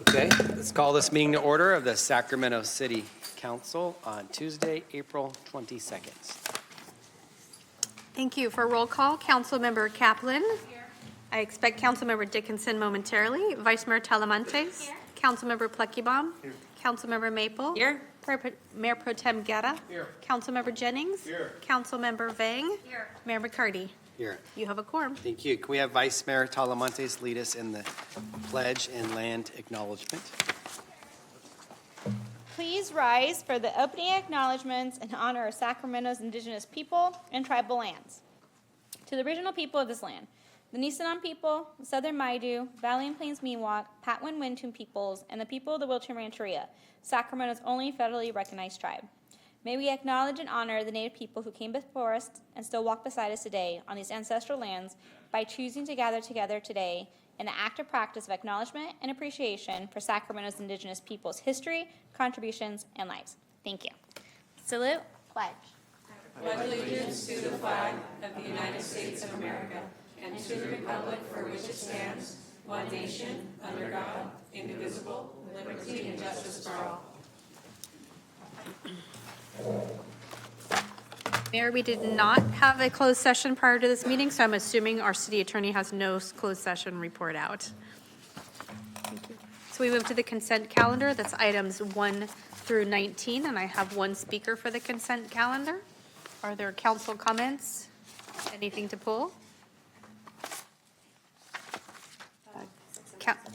Okay, let's call this meeting to order of the Sacramento City Council on Tuesday, April 22nd. Thank you. For roll call, Councilmember Kaplan. Here. I expect Councilmember Dickinson momentarily. Vice Mayor Talamantes. Here. Councilmember Pluckybaum. Here. Councilmember Maple. Here. Mayor Pro Tem Guerra. Here. Councilmember Jennings. Here. Councilmember Vang. Here. Mayor McCarty. Here. You have a quorum. Thank you. Can we have Vice Mayor Talamantes lead us in the pledge and land acknowledgement? Please rise for the opening acknowledgments in honor of Sacramento's indigenous people and tribal lands. To the original people of this land, the Nisenan people, the Southern Maidu, Valley and Plains Miwok, Patwin Wintun peoples, and the people of the Wilton Rancheria, Sacramento's only federally recognized tribe. May we acknowledge and honor the Native people who came before us and still walk beside us today on these ancestral lands by choosing to gather together today in the active practice of acknowledgement and appreciation for Sacramento's indigenous people's history, contributions, and lives. Thank you. Salute. Pledge. Pledge allegiance to the flag of the United States of America and to the republic for which it stands, one nation, under God, indivisible, with liberty and justice for all. Mayor, we did not have a closed session prior to this meeting, so I'm assuming our city attorney has no closed session report out. Thank you. So we move to the consent calendar. That's items 1 through 19, and I have one speaker for the consent calendar. Are there council comments? Anything to pull?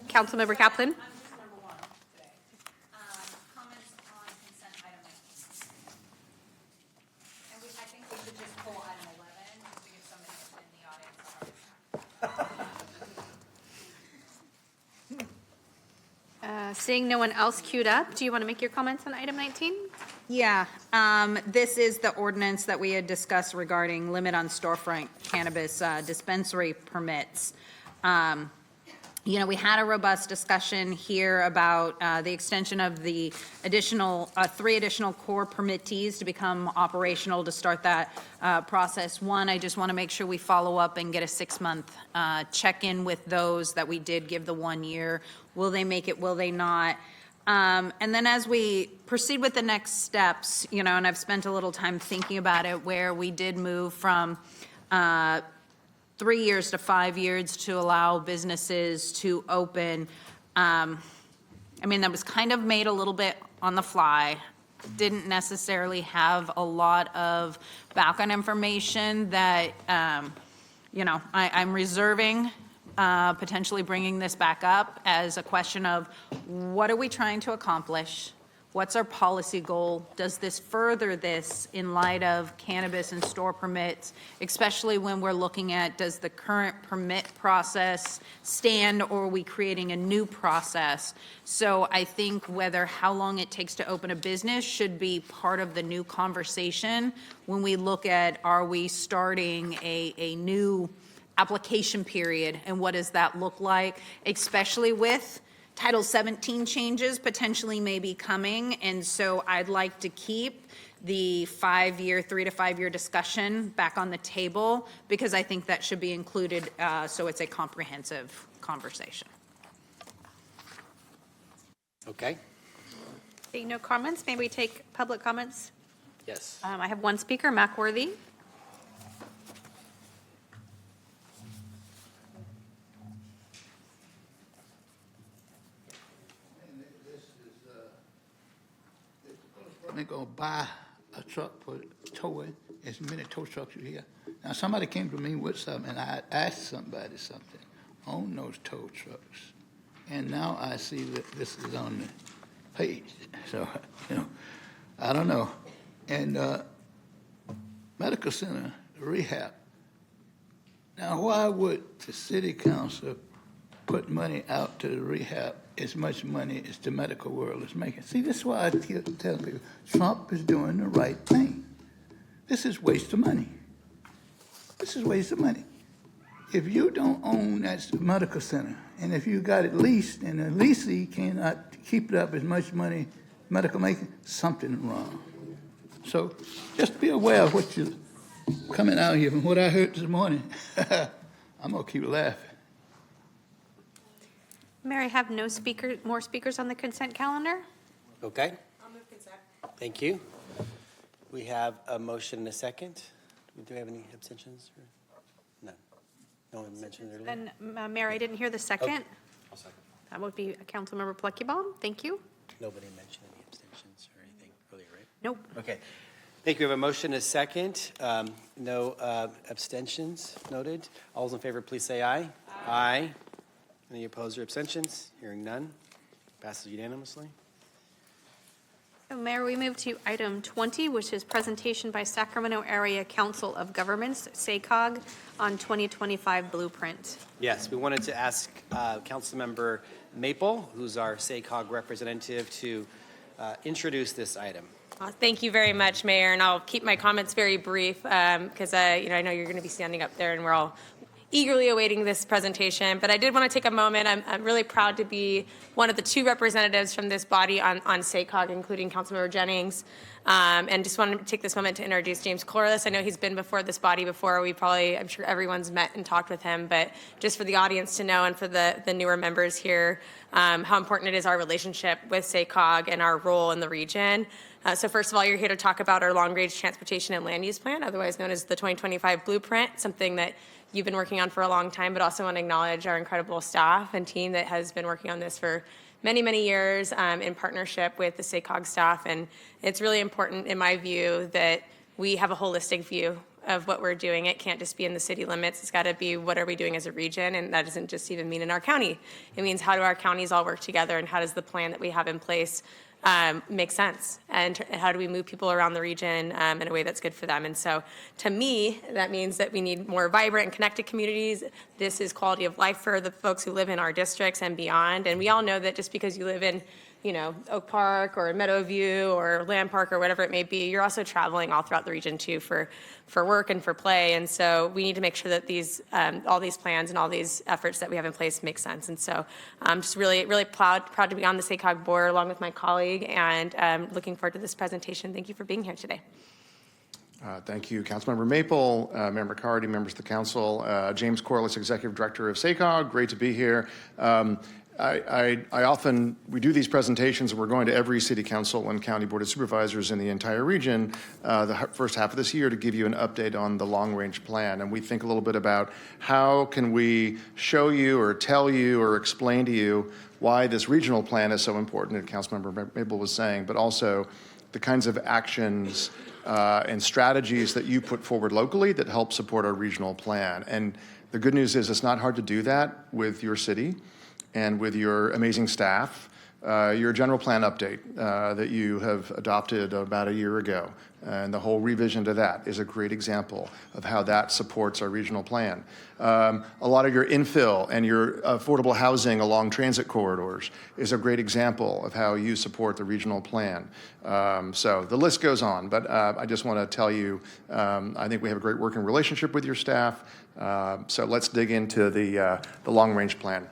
Councilmember Kaplan. Seeing no one else queued up, do you want to make your comments on item 19? Yeah, this is the ordinance that we had discussed regarding limit on storefront cannabis dispensary permits. You know, we had a robust discussion here about the extension of the additional, 3 additional core permittees to become operational to start that process. One, I just want to make sure we follow up and get a 6-month check-in with those that we did give the 1 year. Will they make it? Will they not? And then as we proceed with the next steps, you know, and I've spent a little time thinking about it, where we did move from 3 years to 5 years to allow businesses to open. I mean, that was kind of made a little bit on the fly. Didn't necessarily have a lot of background information that, you know, I'm reserving potentially bringing this back up as a question of what are we trying to accomplish? What's our policy goal? Does this further this in light of cannabis and store permits, especially when we're looking at, does the current permit process stand, or are we creating a new process? So I think whether how long it takes to open a business should be part of the new conversation when we look at, are we starting a new application period, and what does that look like, especially with Title 17 changes potentially may be coming. And so I'd like to keep the 5-year, 3 to 5 year discussion back on the table, because I think that should be included so it's a comprehensive conversation. Okay. Seeing no comments, may we take public comments? Yes. I have one speaker, Mac Worthy. They're going to buy a truck for towing, as many tow trucks you hear. Now, somebody came to me with something, and I asked somebody something on those tow trucks. And now I see that this is on the page. So, you know, I don't know. And medical center, rehab. Now, why would the city council put money out to the rehab as much money as the medical world is making? See, this is why I tell people, Trump is doing the right thing. This is waste of money. This is waste of money. If you don't own that medical center, and if you got it leased, and the leasee cannot keep it up as much money medical making, something wrong. So just be aware of what you're coming out here. From what I heard this morning, I'm going to keep laughing. Mayor, I have no more speakers on the consent calendar. Okay. I'll move consent. Thank you. We have a motion and a second. Do we have any abstentions? None. No one mentioned it earlier? And Mayor, I didn't hear the second. I'll second. That would be Councilmember Pluckybaum. Thank you. Nobody mentioned any abstentions or anything earlier, right? Nope. Okay. Thank you. We have a motion and a second. No abstentions noted. All those in favor, please say aye. Aye. Any opposed or abstentions? Hearing none. Passes unanimously. So Mayor, we move to item 20, which is presentation by Sacramento Area Council of Governments, SACOG, on 2025 blueprint. Yes, we wanted to ask Councilmember Maple, who's our SACOG representative, to introduce this item. Thank you very much, Mayor, and I'll keep my comments very brief because I know you're going to be standing up there, and we're all eagerly awaiting this presentation. But I did want to take a moment. I'm really proud to be one of the two representatives from this body on SACOG, including Councilmember Jennings. And just wanted to take this moment to introduce James Corliss. I know he's been before this body before. I'm sure everyone's met and talked with him, but just for the audience to know and for the newer members here, how important it is our relationship with SACOG and our role in the region. So first of all, you're here to talk about our long-range transportation and land use plan, otherwise known as the 2025 blueprint, something that you've been working on for a long time, but also want to acknowledge our incredible staff and team that has been working on this for many, many years in partnership with the SACOG staff. And it's really important, in my view, that we have a holistic view of what we're doing. It can't just be in the city limits. It's got to be what are we doing as a region, and that doesn't just even mean in our county. It means how do our counties all work together, and how does the plan that we have in place make sense, and how do we move people around the region in a way that's good for them. And so to me, that means that we need more vibrant and connected communities. This is quality of life for the folks who live in our districts and beyond. And we all know that just because you live in Oak Park or Meadowview or Land Park or whatever it may be, you're also traveling all throughout the region too for work and for play. And so we need to make sure that these all these plans and all these efforts that we have in place make sense. And so I'm just really, really proud to be on the SACOG board along with my colleague, and looking forward to this presentation. Thank you for being here today. Thank you, Councilmember Maple, Member Cardy, members of the council. James Corliss, Executive Director of SACOG. Great to be here. We do these presentations, and we're going to every city council and county board of supervisors in the entire region the first half of this year to give you an update on the long-range plan. And we think a little bit about how can we show you or tell you or explain to you why this regional plan is so important, as Councilmember Maple was saying, but also the kinds of actions and strategies that you put forward locally that help support our regional plan. And the good news is it's not hard to do that with your city and with your amazing staff. Your general plan update that you have adopted about a year ago, and the whole revision to that is a great example of how that supports our regional plan. A lot of your infill and your affordable housing along transit corridors is a great example of how you support the regional plan. So the list goes on, but I just want to tell you, I think we have a great working relationship with your staff. So let's dig into the long-range plan.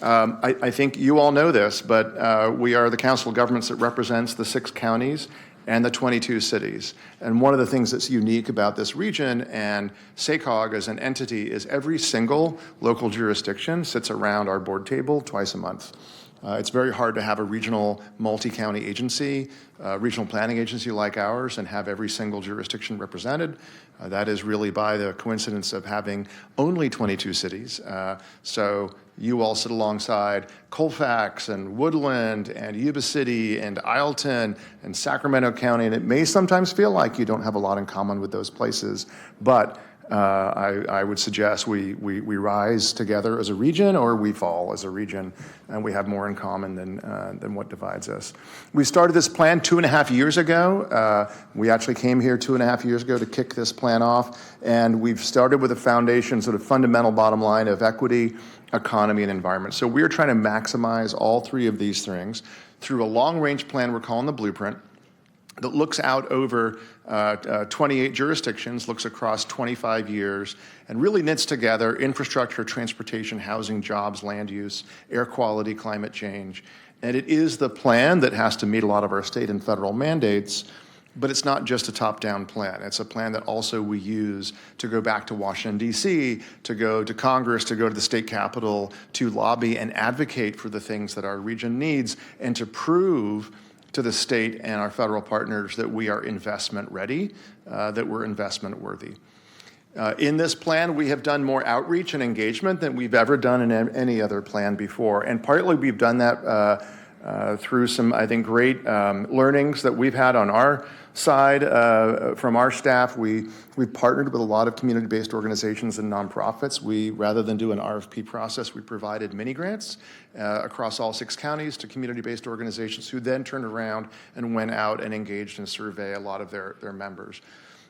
I think you all know this, but we are the council of governments that represents the 6 counties and the 22 cities. And one of the things that's unique about this region and SACOG as an entity is every single local jurisdiction sits around our board table twice a month. It's very hard to have a regional multi-county agency, regional planning agency like ours, and have every single jurisdiction represented. That is really by the coincidence of having only 22 cities. So you all sit alongside Colfax and Woodland and Yuba City and Ileton and Sacramento County, and it may sometimes feel like you don't have a lot in common with those places, but I would suggest we rise together as a region, or we fall as a region, and we have more in common than what divides us. We started this plan 2.5 years ago. We actually came here 2.5 years ago to kick this plan off, and we've started with a foundation, sort of fundamental bottom line of equity, economy, and environment. So we're trying to maximize all 3 of these things through a long-range plan we're calling the blueprint, that looks out over 28 jurisdictions, looks across 25 years, and really knits together infrastructure, transportation, housing, jobs, land use, air quality, climate change. And it is the plan that has to meet a lot of our state and federal mandates But it's not just a top-down plan. It's a plan that also we use to go back to Washington, D.C., to go to Congress, to go to the state capitol, to lobby and advocate for the things that our region needs, and to prove to the state and our federal partners that we are investment ready, that we're investment worthy. In this plan, we have done more outreach and engagement than we've ever done in any other plan before. And partly we've done that through some, I think, great learnings that we've had on our side from our staff. We've partnered with a lot of community-based organizations and nonprofits. Rather than do an RFP process, we provided mini grants across all 6 counties to community-based organizations who then turned around and went out and engaged and survey a lot of their members.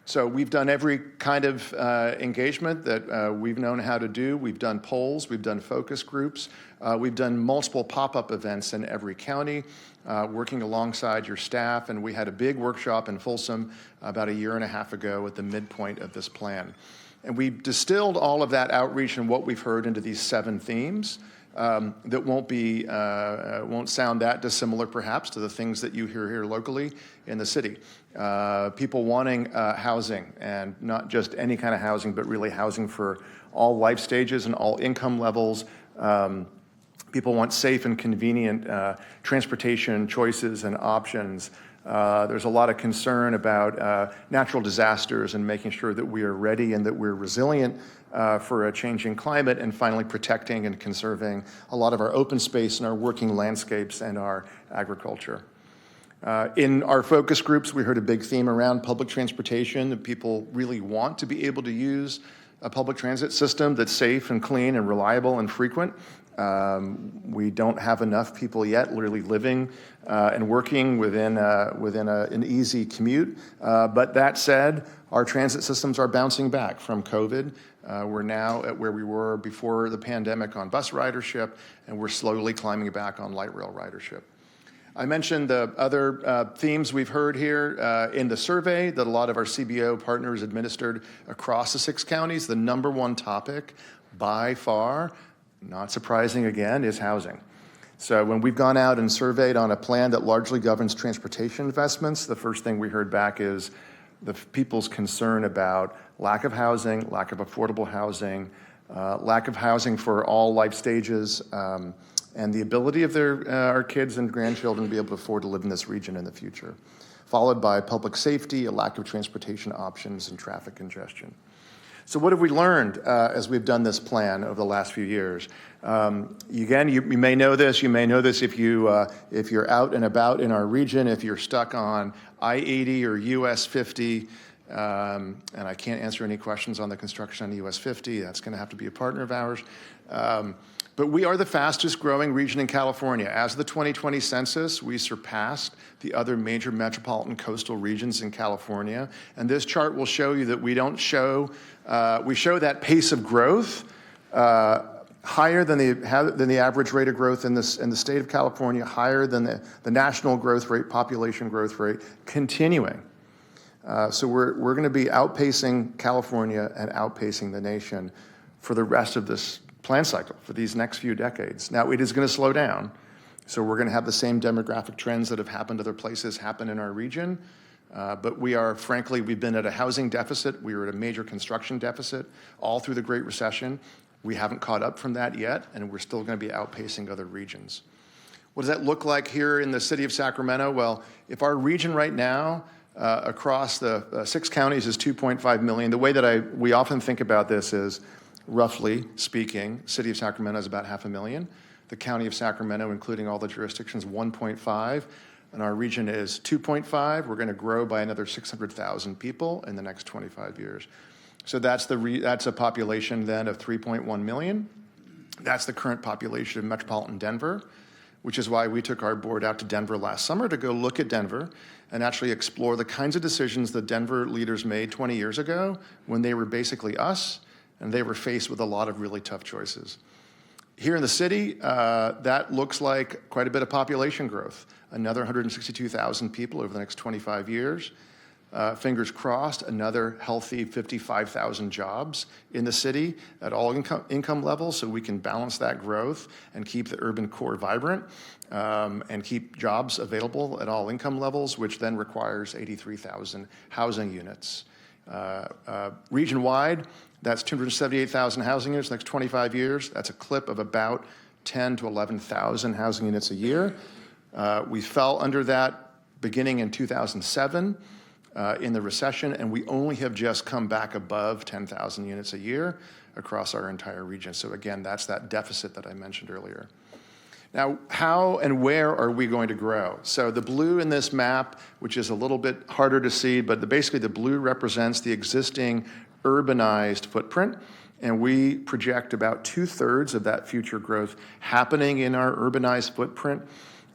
So we've done every kind of engagement that we've known how to do. We've done polls, we've done focus groups, we've done multiple pop-up events in every county, working alongside your staff, and we had a big workshop in Folsom about a year and a half ago at the midpoint of this plan. And we distilled all of that outreach and what we've heard into these 7 themes that won't sound that dissimilar perhaps to the things that you hear here locally in the city. People wanting housing, and not just any kind of housing, but really housing for all life stages and all income levels. People want safe and convenient transportation choices and options. There's a lot of concern about natural disasters and making sure that we are ready and that we're resilient for a changing climate, and finally protecting and conserving a lot of our open space and our working landscapes and our agriculture. In our focus groups, we heard a big theme around public transportation, that people really want to be able to use a public transit system that's safe and clean and reliable and frequent. We don't have enough people yet literally living and working within an easy commute. But that said, our transit systems are bouncing back from COVID. We're now at where we were before the pandemic on bus ridership, and we're slowly climbing back on light rail ridership. I mentioned the other themes we've heard here in the survey that a lot of our CBO partners administered across the 6 counties. The #1 topic by far, not surprising again, is housing. So when we've gone out and surveyed on a plan that largely governs transportation investments, the first thing we heard back is the people's concern about lack of housing, lack of affordable housing, lack of housing for all life stages, and the ability of our kids and grandchildren to be able to afford to live in this region in the future, followed by public safety, a lack of transportation options, and traffic congestion. So what have we learned as we've done this plan over the last few years? Again, you may know this. You may know this if you're out and about in our region, if you're stuck on I-80 or US 50, and I can't answer any questions on the construction on US 50. That's going to have to be a partner of ours. But we are the fastest growing region in California. As of the 2020 census, we surpassed the other major metropolitan coastal regions in California. And this chart will show you that we show that pace of growth higher than the average rate of growth in the state of California, higher than the national growth rate, population growth rate, continuing. So we're going to be outpacing California and outpacing the nation for the rest of this plan cycle, for these next few decades. Now, it is going to slow down, so we're going to have the same demographic trends that have happened other places happen in our region, but we've been at a housing deficit, we were at a major construction deficit all through the Great Recession. We haven't caught up from that yet, and we're still going to be outpacing other regions. What does that look like here in the city of Sacramento? Well, if our region right now across the 6 counties is 2.5 million, the way that we often think about this is, roughly speaking, city of Sacramento is about 500,000. The county of Sacramento, including all the jurisdictions, 1.5, and our region is 2.5. We're going to grow by another 600,000 people in the next 25 years. So that's a population then of 3.1 million. That's the current population of metropolitan Denver, which is why we took our board out to Denver last summer to go look at Denver and actually explore the kinds of decisions the Denver leaders made 20 years ago when they were basically us, and they were faced with a lot of really tough choices. Here in the city, that looks like quite a bit of population growth, another 162,000 people over the next 25 years. fingers crossed, another healthy 55,000 jobs in the city at all income levels, so we can balance that growth and keep the urban core vibrant, and keep jobs available at all income levels, which then requires 83,000 housing units. Region-wide, that's 278,000 housing units next 25 years. That's a clip of about 10 to 11,000 housing units a year. We fell under that beginning in 2007 in the recession, and we only have just come back above 10,000 units a year across our entire region. So again, that's that deficit that I mentioned earlier. Now, how and where are we going to grow? So the blue in this map, which is a little bit harder to see, but basically the blue represents the existing urbanized footprint, and we project about 2/3 of that future growth happening in our urbanized footprint.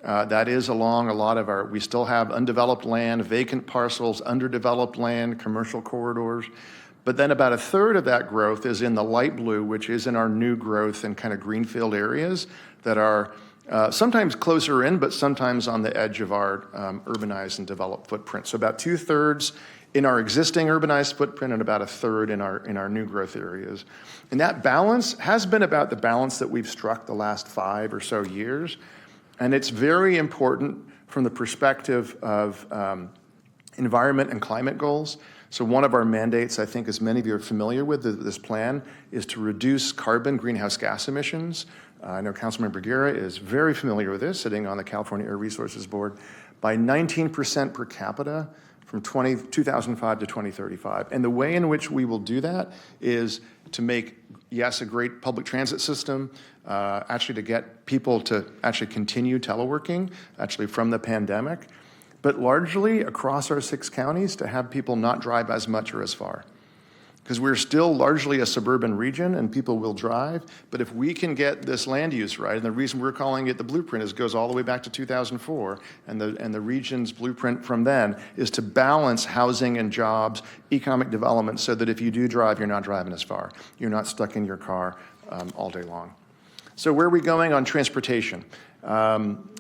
That is along a lot of we still have undeveloped land, vacant parcels, underdeveloped land, commercial corridors. But then about 1/3 of that growth is in the light blue, which is in our new growth and kind of greenfield areas that are sometimes closer in, but sometimes on the edge of our urbanized and developed footprint. So about 2/3 in our existing urbanized footprint and about 1/3 in our new growth areas. And that balance has been about the balance that we've struck the last 5 or so years. And it's very important from the perspective of environment and climate goals. So one of our mandates, I think as many of you are familiar with this plan, is to reduce carbon greenhouse gas emissions. I know Councilmember Guerra is very familiar with this, sitting on the California Air Resources Board, by 19% per capita from 2005 to 2035. And the way in which we will do that is to make, yes, a great public transit system, actually to get people to actually continue teleworking, actually from the pandemic, but largely across our 6 counties to have people not drive as much or as far. Because we're still largely a suburban region and people will drive, but if we can get this land use right, and the reason we're calling it the blueprint is it goes all the way back to 2004, and the region's blueprint from then is to balance housing and jobs, economic development, so that if you do drive, you're not driving as far. You're not stuck in your car all day long. So where are we going on transportation?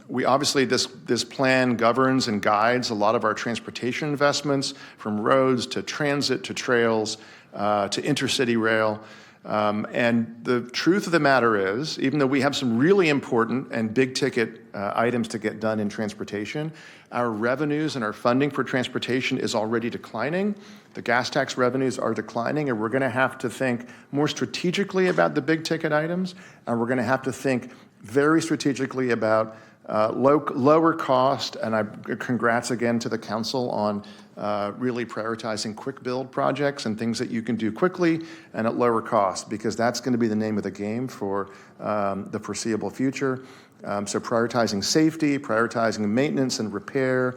We obviously, this plan governs and guides a lot of our transportation investments, from roads to transit to trails to intercity rail. And the truth of the matter is, even though we have some really important and big ticket items to get done in transportation, our revenues and our funding for transportation is already declining. The gas tax revenues are declining, and we're going to have to think more strategically about the big ticket items, and we're going to have to think very strategically about lower cost, and congrats again to the council on really prioritizing quick build projects and things that you can do quickly and at lower cost, because that's going to be the name of the game for the foreseeable future. So prioritizing safety, prioritizing maintenance and repair,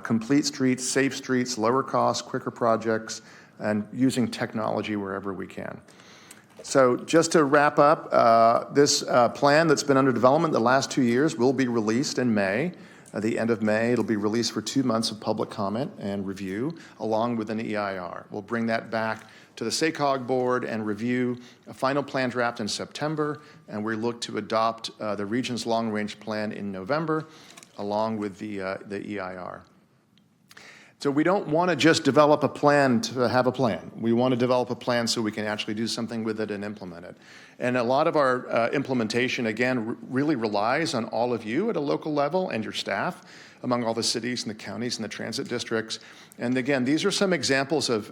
complete streets, safe streets, lower cost, quicker projects, and using technology wherever we can. So just to wrap up, this plan that's been under development the last 2 years will be released in May. At the end of May, it'll be released for 2 months of public comment and review, along with an EIR. We'll bring that back to the SACOG board and review a final plan draft in September, and we look to adopt the region's long-range plan in November, along with the EIR. So we don't want to just develop a plan to have a plan. We want to develop a plan so we can actually do something with it and implement it. And a lot of our implementation, again, really relies on all of you at a local level and your staff among all the cities and the counties and the transit districts. And again, these are some examples of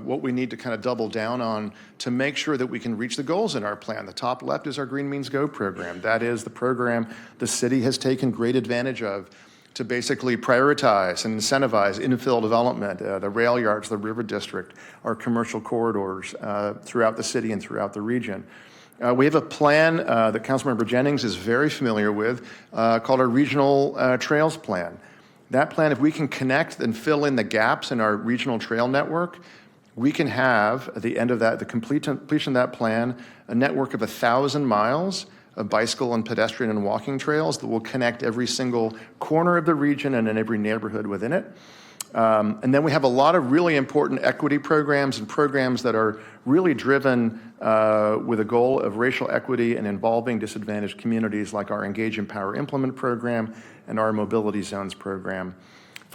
what we need to kind of double down on to make sure that we can reach the goals in our plan. The top left is our Green Means Go program. That is the program the city has taken great advantage of to basically prioritize and incentivize infill development, the rail yards, the river district, our commercial corridors throughout the city and throughout the region. We have a plan that Councilmember Jennings is very familiar with called our Regional Trails Plan. That plan, if we can connect and fill in the gaps in our regional trail network, we can have, at the end of that, the completion of that plan, a network of 1,000 miles of bicycle and pedestrian and walking trails that will connect every single corner of the region and in every neighborhood within it. And then we have a lot of really important equity programs and programs that are really driven with a goal of racial equity and involving disadvantaged communities, like our Engage, Empower, Implement program and our Mobility Zones program.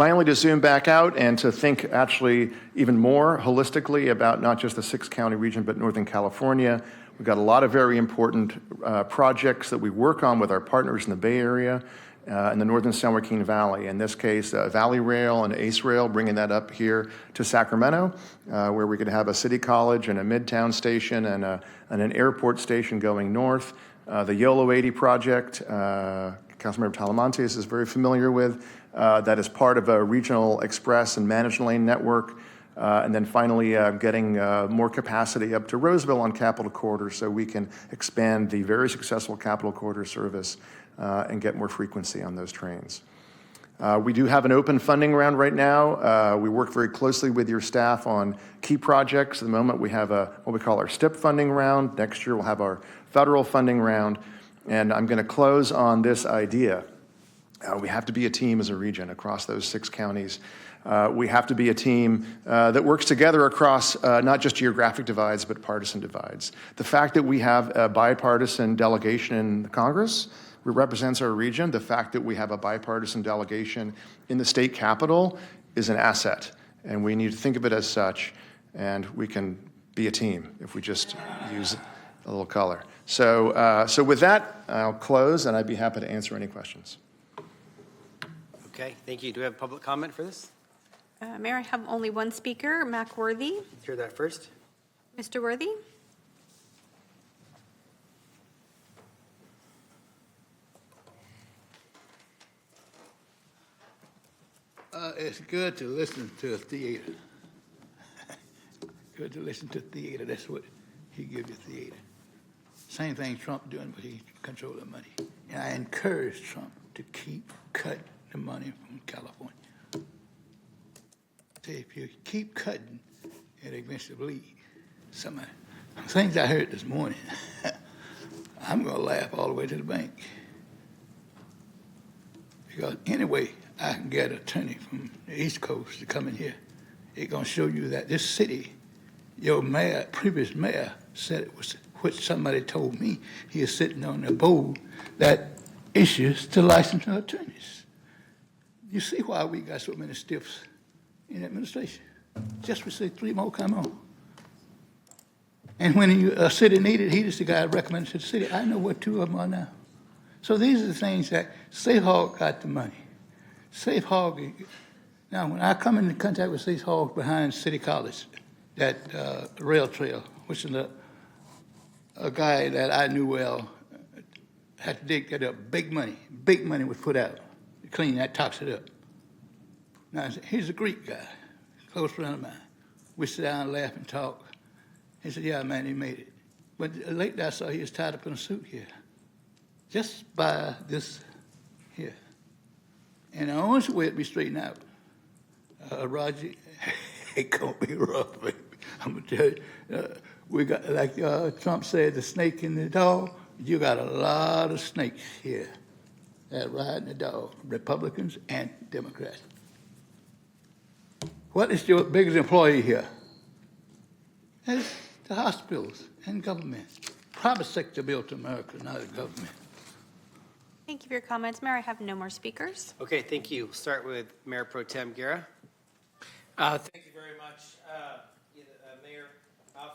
Finally, to zoom back out and to think actually even more holistically about not just the 6-county region, but Northern California. We've got a lot of very important projects that we work on with our partners in the Bay Area and the Northern San Joaquin Valley. In this case, Valley Rail and Ace Rail, bringing that up here to Sacramento, where we could have a city college and a midtown station and an airport station going north. The YOLO 80 project, Councilmember Talamantes is very familiar with, that is part of a regional express and managed lane network. And then finally, getting more capacity up to Roseville on Capitol Corridor so we can expand the very successful Capitol Corridor service and get more frequency on those trains. We do have an open funding round right now. We work very closely with your staff on key projects. At the moment, we have what we call our STIP funding round. Next year, we'll have our federal funding round. And I'm going to close on this idea. We have to be a team as a region across those 6 counties. We have to be a team that works together across not just geographic divides, but partisan divides. The fact that we have a bipartisan delegation in Congress represents our region. The fact that we have a bipartisan delegation in the state capitol is an asset, and we need to think of it as such, and we can be a team if we just use a little color. So with that, I'll close, and I'd be happy to answer any questions. Okay, thank you. Do we have public comment for this? Mayor, I have only one speaker, Mac Worthy. Let's hear that first. Mr. Worthy? It's good to listen to a theater. Good to listen to theater. That's what he gives you, theater. Same thing Trump doing, but he control the money. And I encourage Trump to keep cutting the money from California. See, if you keep cutting, it eventually bleed. Some things I heard this morning, I'm going to laugh all the way to the bank. Because anyway, I can get an attorney from the East Coast to come in here. It's going to show you that this city, your mayor, previous mayor, said it was, which somebody told me, he is sitting on a board that issues to licensed attorneys. You see why we got so many stiffs in administration? Just we say 3 more come on. And when a city needed, he is the guy recommended to the city. I know what 2 of them are now. So these are the things that Safe Harbor got the money. Safe Harbor. Now, when I come into contact with Safe Harbor behind City College, that rail trail, which is a guy that I knew well, had to dig that up. Big money was put out to clean that, tox it up. Now, he's a Greek guy, close friend of mine. We sit down and laugh and talk. He said, yeah, man, he made it. But lately I saw he was tied up in a suit here, just by this here. And the only way it'd be straightened out, Roger, it gonna be rough, baby. I'm gonna tell you, we got, like Trump said, the snake in the dog. You got a lot of snakes here that ride the dog, Republicans and Democrats. What is your biggest employee here? It's the hospitals and government. Private sector built America, not the government. Thank you for your comments. Mayor, I have no more speakers. Okay, thank you. Start with Mayor Pro Tem Guerra. Thank you very much, Mayor.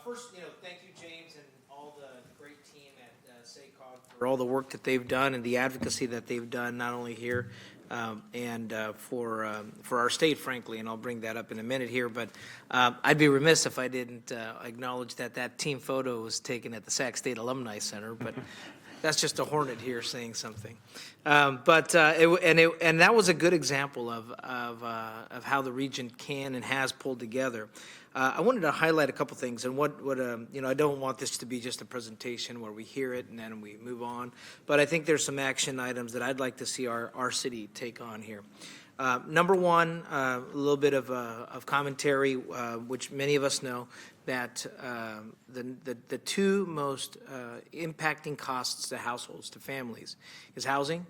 First, thank you, James, and all the great team at SACOG for all the work that they've done and the advocacy that they've done, not only here and for our state, frankly, and I'll bring that up in a minute here. But I'd be remiss if I didn't acknowledge that team photo was taken at the Sac State Alumni Center, but. That's just a hornet here saying something, and that was a good example of how the region can and has pulled together. I wanted to highlight a couple things, and I don't want this to be just a presentation where we hear it and then we move on, but I think there's some action items that I'd like to see our city take on here. Number one, a little bit of commentary, which many of us know, that the 2 most impacting costs to households, to families, is housing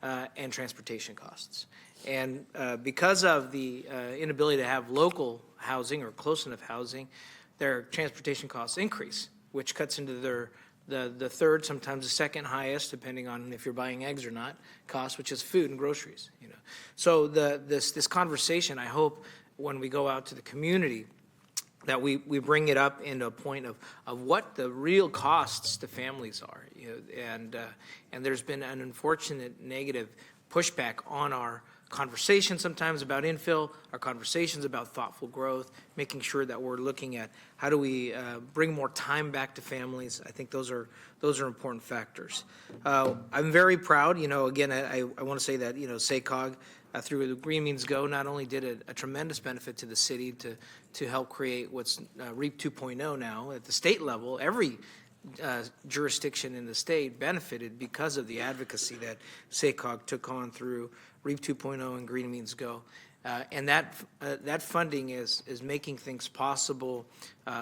and transportation costs. And because of the inability to have local housing or close enough housing, their transportation costs increase, which cuts into the third, sometimes the second highest, depending on if you're buying eggs or not, cost, which is food and groceries. So this conversation, I hope, when we go out to the community, that we bring it up into a point of what the real costs to families are. And there's been an unfortunate negative pushback on our conversation sometimes about infill, our conversations about thoughtful growth, making sure that we're looking at how do we bring more time back to families. I think those are important factors. I'm very proud, again, I want to say that, SACOG, through the Green Means Go, not only did a tremendous benefit to the city to help create what's REAP 2.0 now at the state level. Every jurisdiction in the state benefited because of the advocacy that SACOG took on through REAP 2.0 and Green Means Go. And that funding is making things possible,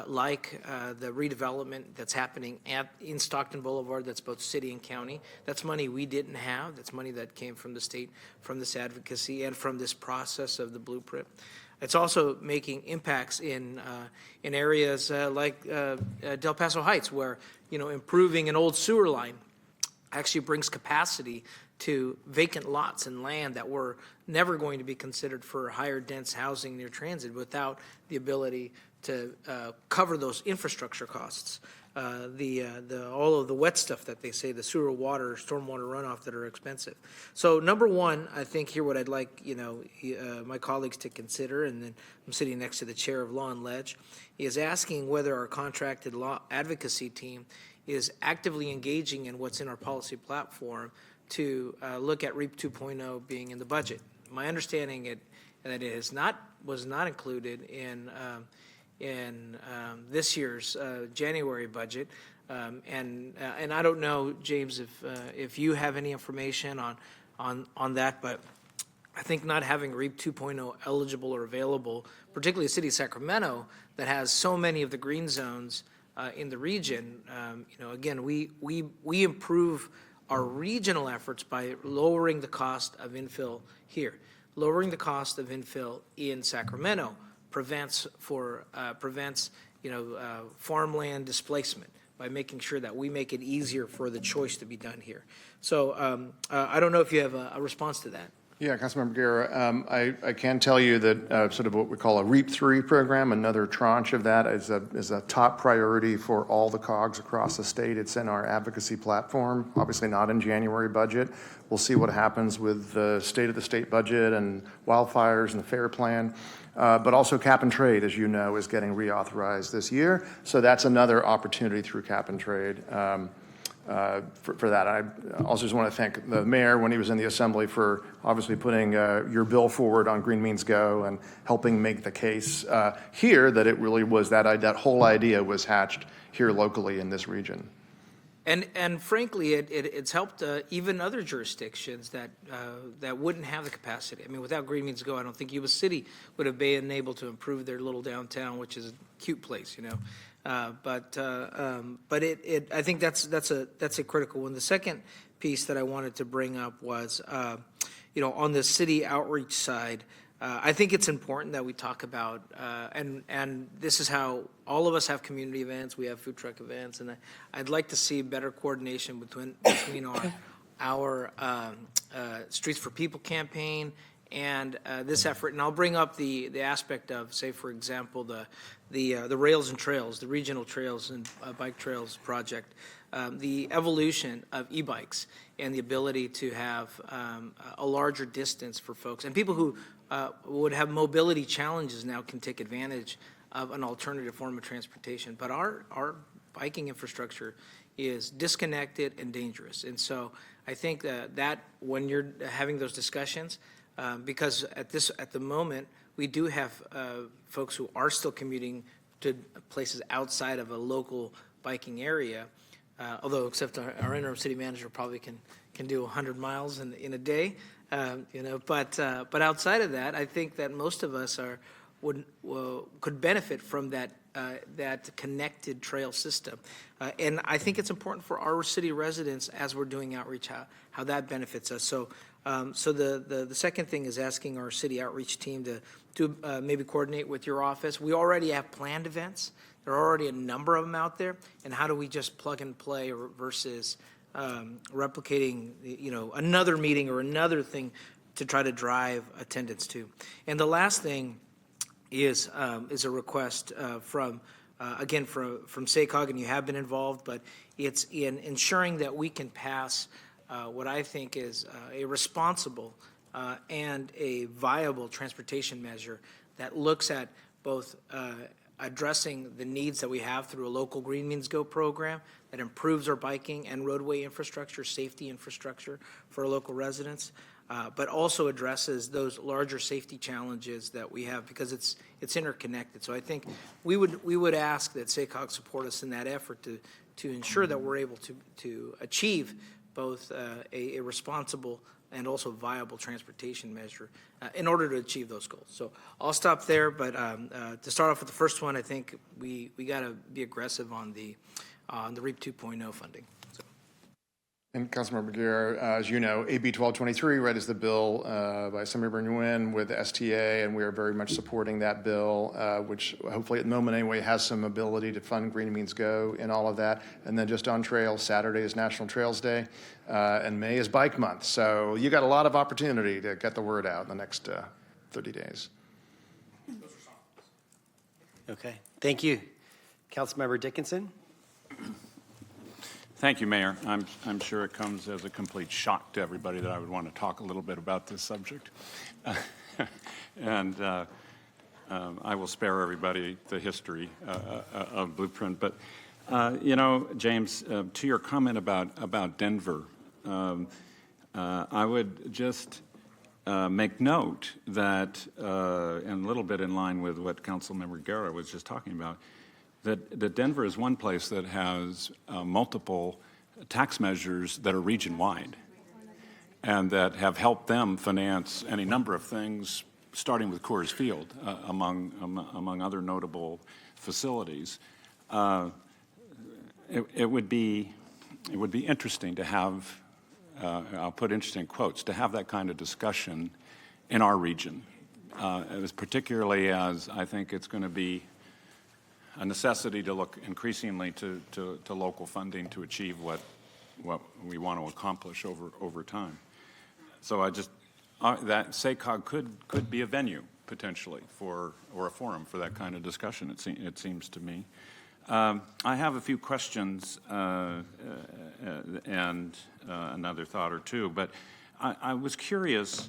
like the redevelopment that's happening in Stockton Boulevard. That's both city and county. That's money we didn't have. That's money that came from the state, from this advocacy, and from this process of the blueprint. It's also making impacts in areas like Del Paso Heights, where improving an old sewer line actually brings capacity to vacant lots and land that were never going to be considered for higher dense housing near transit without the ability to cover those infrastructure costs. All of the wet stuff that they say, the sewer water, stormwater runoff that are expensive. So number one, I think here what I'd like my colleagues to consider, and then I'm sitting next to the chair of Law and Ledge, is asking whether our contracted law advocacy team is actively engaging in what's in our policy platform to look at REAP 2.0 being in the budget. My understanding that it was not included in this year's January budget, and I don't know, James, if you have any information on that, but I think not having REAP 2.0 eligible or available, particularly the city of Sacramento that has so many of the green zones in the region, again, we improve our regional efforts by lowering the cost of infill here. Lowering the cost of infill in Sacramento prevents farmland displacement by making sure that we make it easier for the choice to be done here. So I don't know if you have a response to that. Yeah, Councilmember Guerra, I can tell you that sort of what we call a REAP 3 program, another tranche of that is a top priority for all the COGs across the state. It's in our advocacy platform, obviously not in January budget. We'll see what happens with the state of the state budget and wildfires and the FAIR plan. But also cap and trade, as you know, is getting reauthorized this year. So that's another opportunity through cap and trade. For that. I also just want to thank the mayor when he was in the assembly for obviously putting your bill forward on Green Means Go and helping make the case here that it really was that whole idea was hatched here locally in this region. And frankly, it's helped even other jurisdictions that wouldn't have the capacity. I mean, without Green Means Go, I don't think Yuba City would have been able to improve their little downtown, which is a cute place, But I think that's a critical one. The second piece that I wanted to bring up was, on the city outreach side, I think it's important that we talk about, and this is how all of us have community events, we have food truck events, and I'd like to see better coordination between our Streets for People campaign and this effort. And I'll bring up the aspect of, say, for example, the Rails and Trails, the regional trails and bike trails project, the evolution of e-bikes and the ability to have a larger distance for folks. And people who would have mobility challenges now can take advantage of an alternative form of transportation. But our biking infrastructure is disconnected and dangerous. And so I think that when you're having those discussions, because at the moment, we do have folks who are still commuting to places outside of a local biking area, although except our interim city manager probably can do 100 miles in a day, But outside of that, I think that most of us could benefit from that connected trail system, and I think it's important for our city residents as we're doing outreach how that benefits us. So the second thing is asking our city outreach team to maybe coordinate with your office. We already have planned events that There are already a number of them out there, and how do we just plug and play versus replicating, another meeting or another thing to try to drive attendance to. And the last thing is a request from SACOG, and you have been involved, but it's in ensuring that we can pass what I think is a responsible and a viable transportation measure that looks at both addressing the needs that we have through a local Green Means Go program that improves our biking and roadway infrastructure, safety infrastructure for our local residents, but also addresses those larger safety challenges that we have because it's interconnected. So I think we would ask that SACOG support us in that effort to ensure that we're able to achieve both a responsible and also viable transportation measure in order to achieve those goals. So I'll stop there, but to start off with the first one, I think we got to be aggressive on the REAP 2.0 funding. So. And Councilmember Guerra, as you know, AB 1223, right, is the bill by Senator Nguyen with the STA, and we are very much supporting that bill, which hopefully at the moment anyway has some ability to fund Green Means Go and all of that. And then just on trails, Saturday is National Trails Day, and May is Bike Month. So you got a lot of opportunity to get the word out in the next 30 days. Okay, thank you. Councilmember Dickinson? Thank you, Mayor. I'm sure it comes as a complete shock to everybody that I would want to talk a little bit about this subject. And I will spare everybody the history of Blueprint. But, James, to your comment about Denver, I would just make note that, and a little bit in line with what Councilmember Guerra was just talking about, that Denver is one place that has multiple tax measures that are region-wide and that have helped them finance any number of things, starting with Coors Field, among other notable facilities. It would be interesting to have, I'll put interesting quotes, to have that kind of discussion in our region, particularly as I think it's going to be a necessity to look increasingly to local funding to achieve what we want to accomplish over time. So that SACOG could be a venue potentially or a forum for that kind of discussion. It seems to me. I have a few questions and another thought or two, but I was curious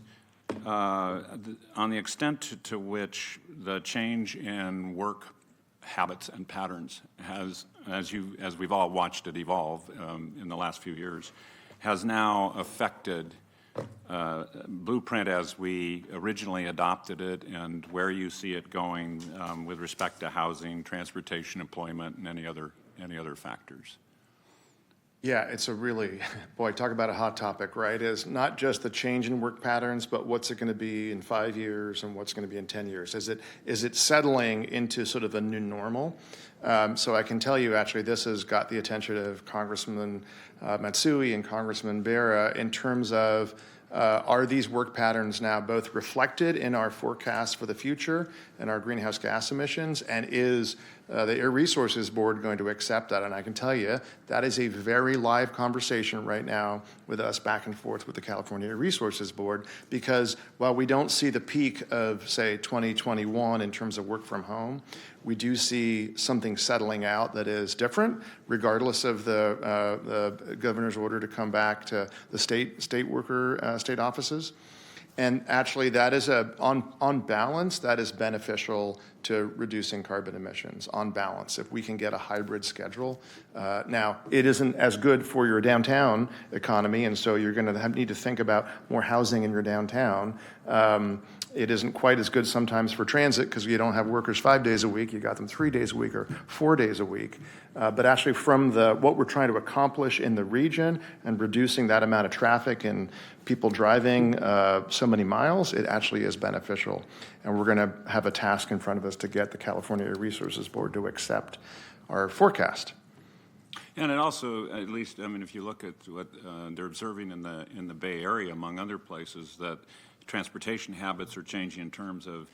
on the extent to which the change in work habits and patterns has, as we've all watched it evolve in the last few years, has now affected Blueprint as we originally adopted it, and where you see it going with respect to housing, transportation, employment, and any other factors. Yeah, it's a really, boy, talk about a hot topic, right? Is not just the change in work patterns, but what's it going to be in 5 years and what's going to be in 10 years? Is it settling into sort of a new normal? So I can tell you, actually, this has got the attention of Congressman Matsui and Congressman Berra in terms of are these work patterns now both reflected in our forecast for the future and our greenhouse gas emissions, and is the Air Resources Board going to accept that? And I can tell you that is a very live conversation right now with us back and forth with the California Air Resources Board, because while we don't see the peak of, say, 2021 in terms of work from home, we do see something settling out that is different, regardless of the governor's order to come back to the state offices. And actually, that is on balance, that is beneficial to reducing carbon emissions, on balance, if we can get a hybrid schedule. Now, it isn't as good for your downtown economy, and so you're going to need to think about more housing in your downtown. It isn't quite as good sometimes for transit because you don't have workers 5 days a week. You got them 3 days a week or 4 days a week. But actually from what we're trying to accomplish in the region and reducing that amount of traffic and people driving so many miles, it actually is beneficial. And we're going to have a task in front of us to get the California Air Resources Board to accept our forecast. And it also, at least, I mean, if you look at what they're observing in the Bay Area, among other places, that transportation habits are changing in terms of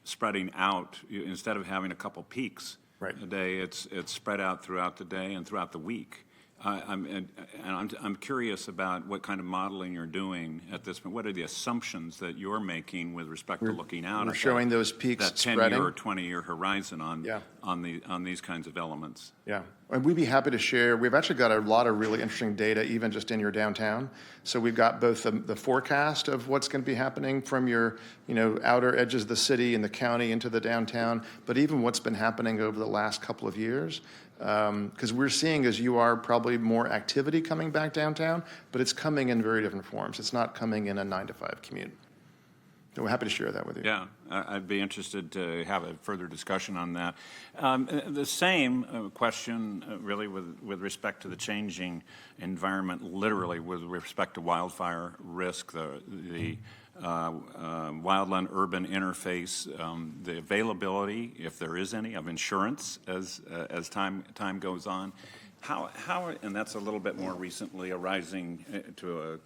spreading out. Instead of having a couple peaks Right. a day. It's spread out throughout the day and throughout the week. I'm curious about what kind of modeling you're doing at this point. What are the assumptions that you're making with respect to looking out? We're at showing that, those peaks that 10-year spreading. or 20-year horizon Yeah. on these kinds of elements. Yeah, and we'd be happy to share. We've actually got a lot of really interesting data, even just in your downtown. So we've got both the forecast of what's going to be happening from your, outer edges of the city and the county into the downtown, but even what's been happening over the last couple of years. Because we're seeing, as you are, probably more activity coming back downtown, but it's coming in very different forms. It's not coming in a 9-to-5 commute. So we're happy to share that with you. Yeah, I'd be interested to have a further discussion on that. The same question, really, with respect to the changing environment, literally with respect to wildfire risk, the wildland-urban interface, the availability, if there is any, of insurance as time goes on. How, and that's a little bit more recently arising to a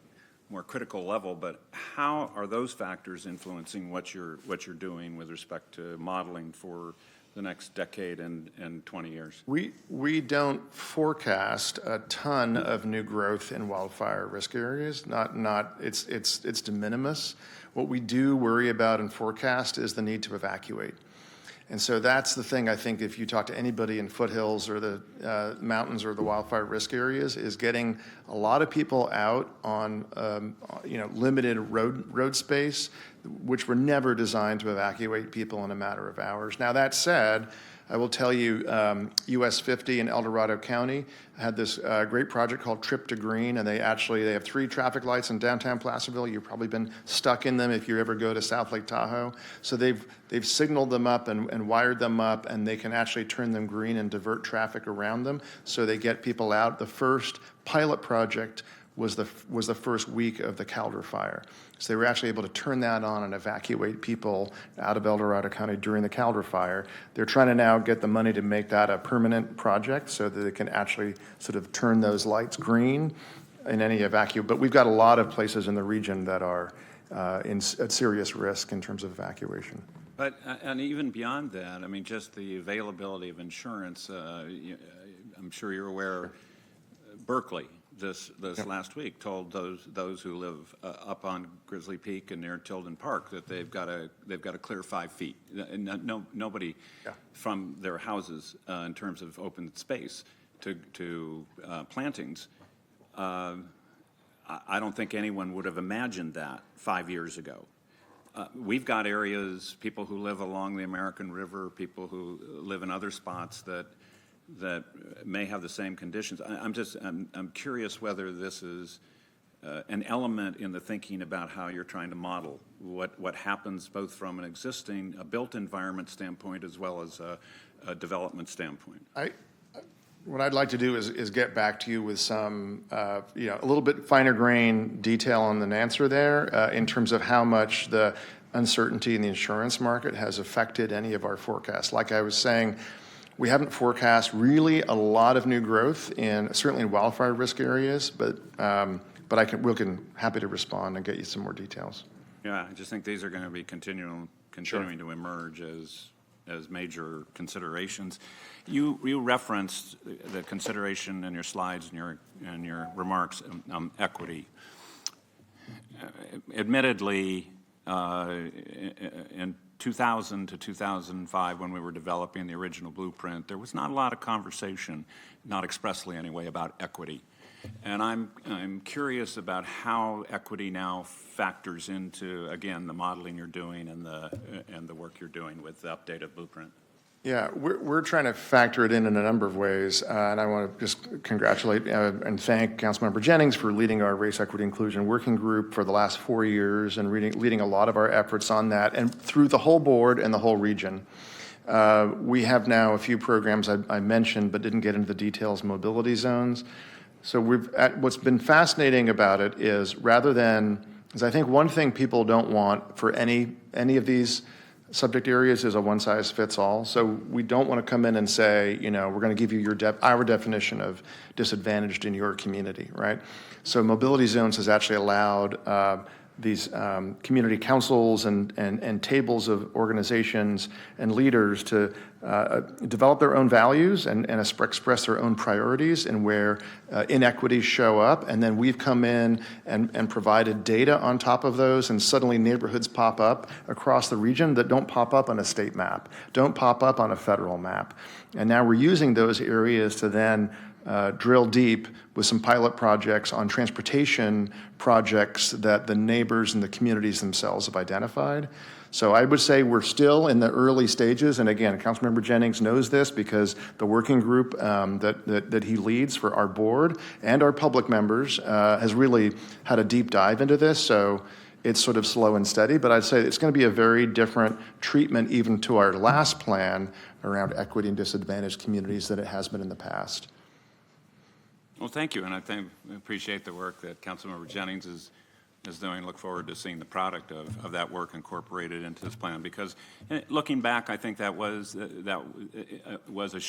more critical level, but how are those factors influencing what you're doing with respect to modeling for the next decade and 20 years? We don't forecast a ton of new growth in wildfire risk areas. It's de minimis. What we do worry about and forecast is the need to evacuate. And so that's the thing, I think, if you talk to anybody in foothills or the mountains or the wildfire risk areas, is getting a lot of people out on, limited road space, which were never designed to evacuate people in a matter of hours. Now, that said, I will tell you, US 50 in El Dorado County had this great project called Trip to Green, and they have 3 traffic lights in downtown Placerville. You've probably been stuck in them if you ever go to South Lake Tahoe. So they've signaled them up and wired them up, and they can actually turn them green and divert traffic around them, so they get people out. The first pilot project was the first week of the Calder fire. So they were actually able to turn that on and evacuate people out of El Dorado County during the Calder fire. They're trying to now get the money to make that a permanent project so that they can actually sort of turn those lights green in any evacuation. But we've got a lot of places in the region that are at serious risk in terms of evacuation. But, and even beyond that, I mean, just the availability of insurance, I'm sure you're aware, Berkeley, this last week told those who live up on Grizzly Peak and near Tilden Park that they've got to clear 5 feet. Nobody from their houses in terms of open space to plantings. I don't think anyone would have imagined that 5 years ago. We've got areas, people who live along the American River, people who live in other spots that may have the same conditions. I'm curious whether this is an element in the thinking about how you're trying to model what happens both from a built environment standpoint as well as a development standpoint. What I'd like to do is get back to you with some, a little bit finer grain detail on an answer there in terms of how much the uncertainty in the insurance market has affected any of our forecasts. Like I was saying, we haven't forecast really a lot of new growth certainly in wildfire risk areas, but we'll happy to respond and get you some more details. Yeah, I just think these are going to be continuing to emerge as major considerations. You referenced the consideration in your slides and your remarks, equity. Admittedly, in 2000 to 2005, when we were developing the original blueprint, there was not a lot of conversation, not expressly anyway, about equity. And I'm curious about how equity now factors into, again, the modeling you're doing and the work you're doing with the updated blueprint. Yeah, we're trying to factor it in a number of ways, and I want to just congratulate and thank Councilmember Jennings for leading our Race Equity Inclusion Working Group for the last 4 years and leading a lot of our efforts on that, and through the whole board and the whole region. We have now a few programs I mentioned but didn't get into the details, mobility zones. So what's been fascinating about it is I think one thing people don't want for any of these subject areas is a one-size-fits-all. So we don't want to come in and say, we're going to give you our definition of disadvantaged in your community, right? So mobility zones has actually allowed community councils and tables of organizations and leaders to develop their own values and express their own priorities and where inequities show up. And then we've come in and provided data on top of those, and suddenly neighborhoods pop up across the region that don't pop up on a state map, don't pop up on a federal map. And now we're using those areas to then drill deep with some pilot projects on transportation projects that the neighbors and the communities themselves have identified. So I would say we're still in the early stages, and again, Councilmember Jennings knows this because the working group that he leads for our board and our public members has really had a deep dive into this, so it's sort of slow and steady, but I'd say it's going to be a very different treatment even to our last plan around equity and disadvantaged communities than it has been in the past. Well, thank you, and I appreciate the work that Councilmember Jennings is doing. Look forward to seeing the product of that work incorporated into this plan. Because looking back, I think that was a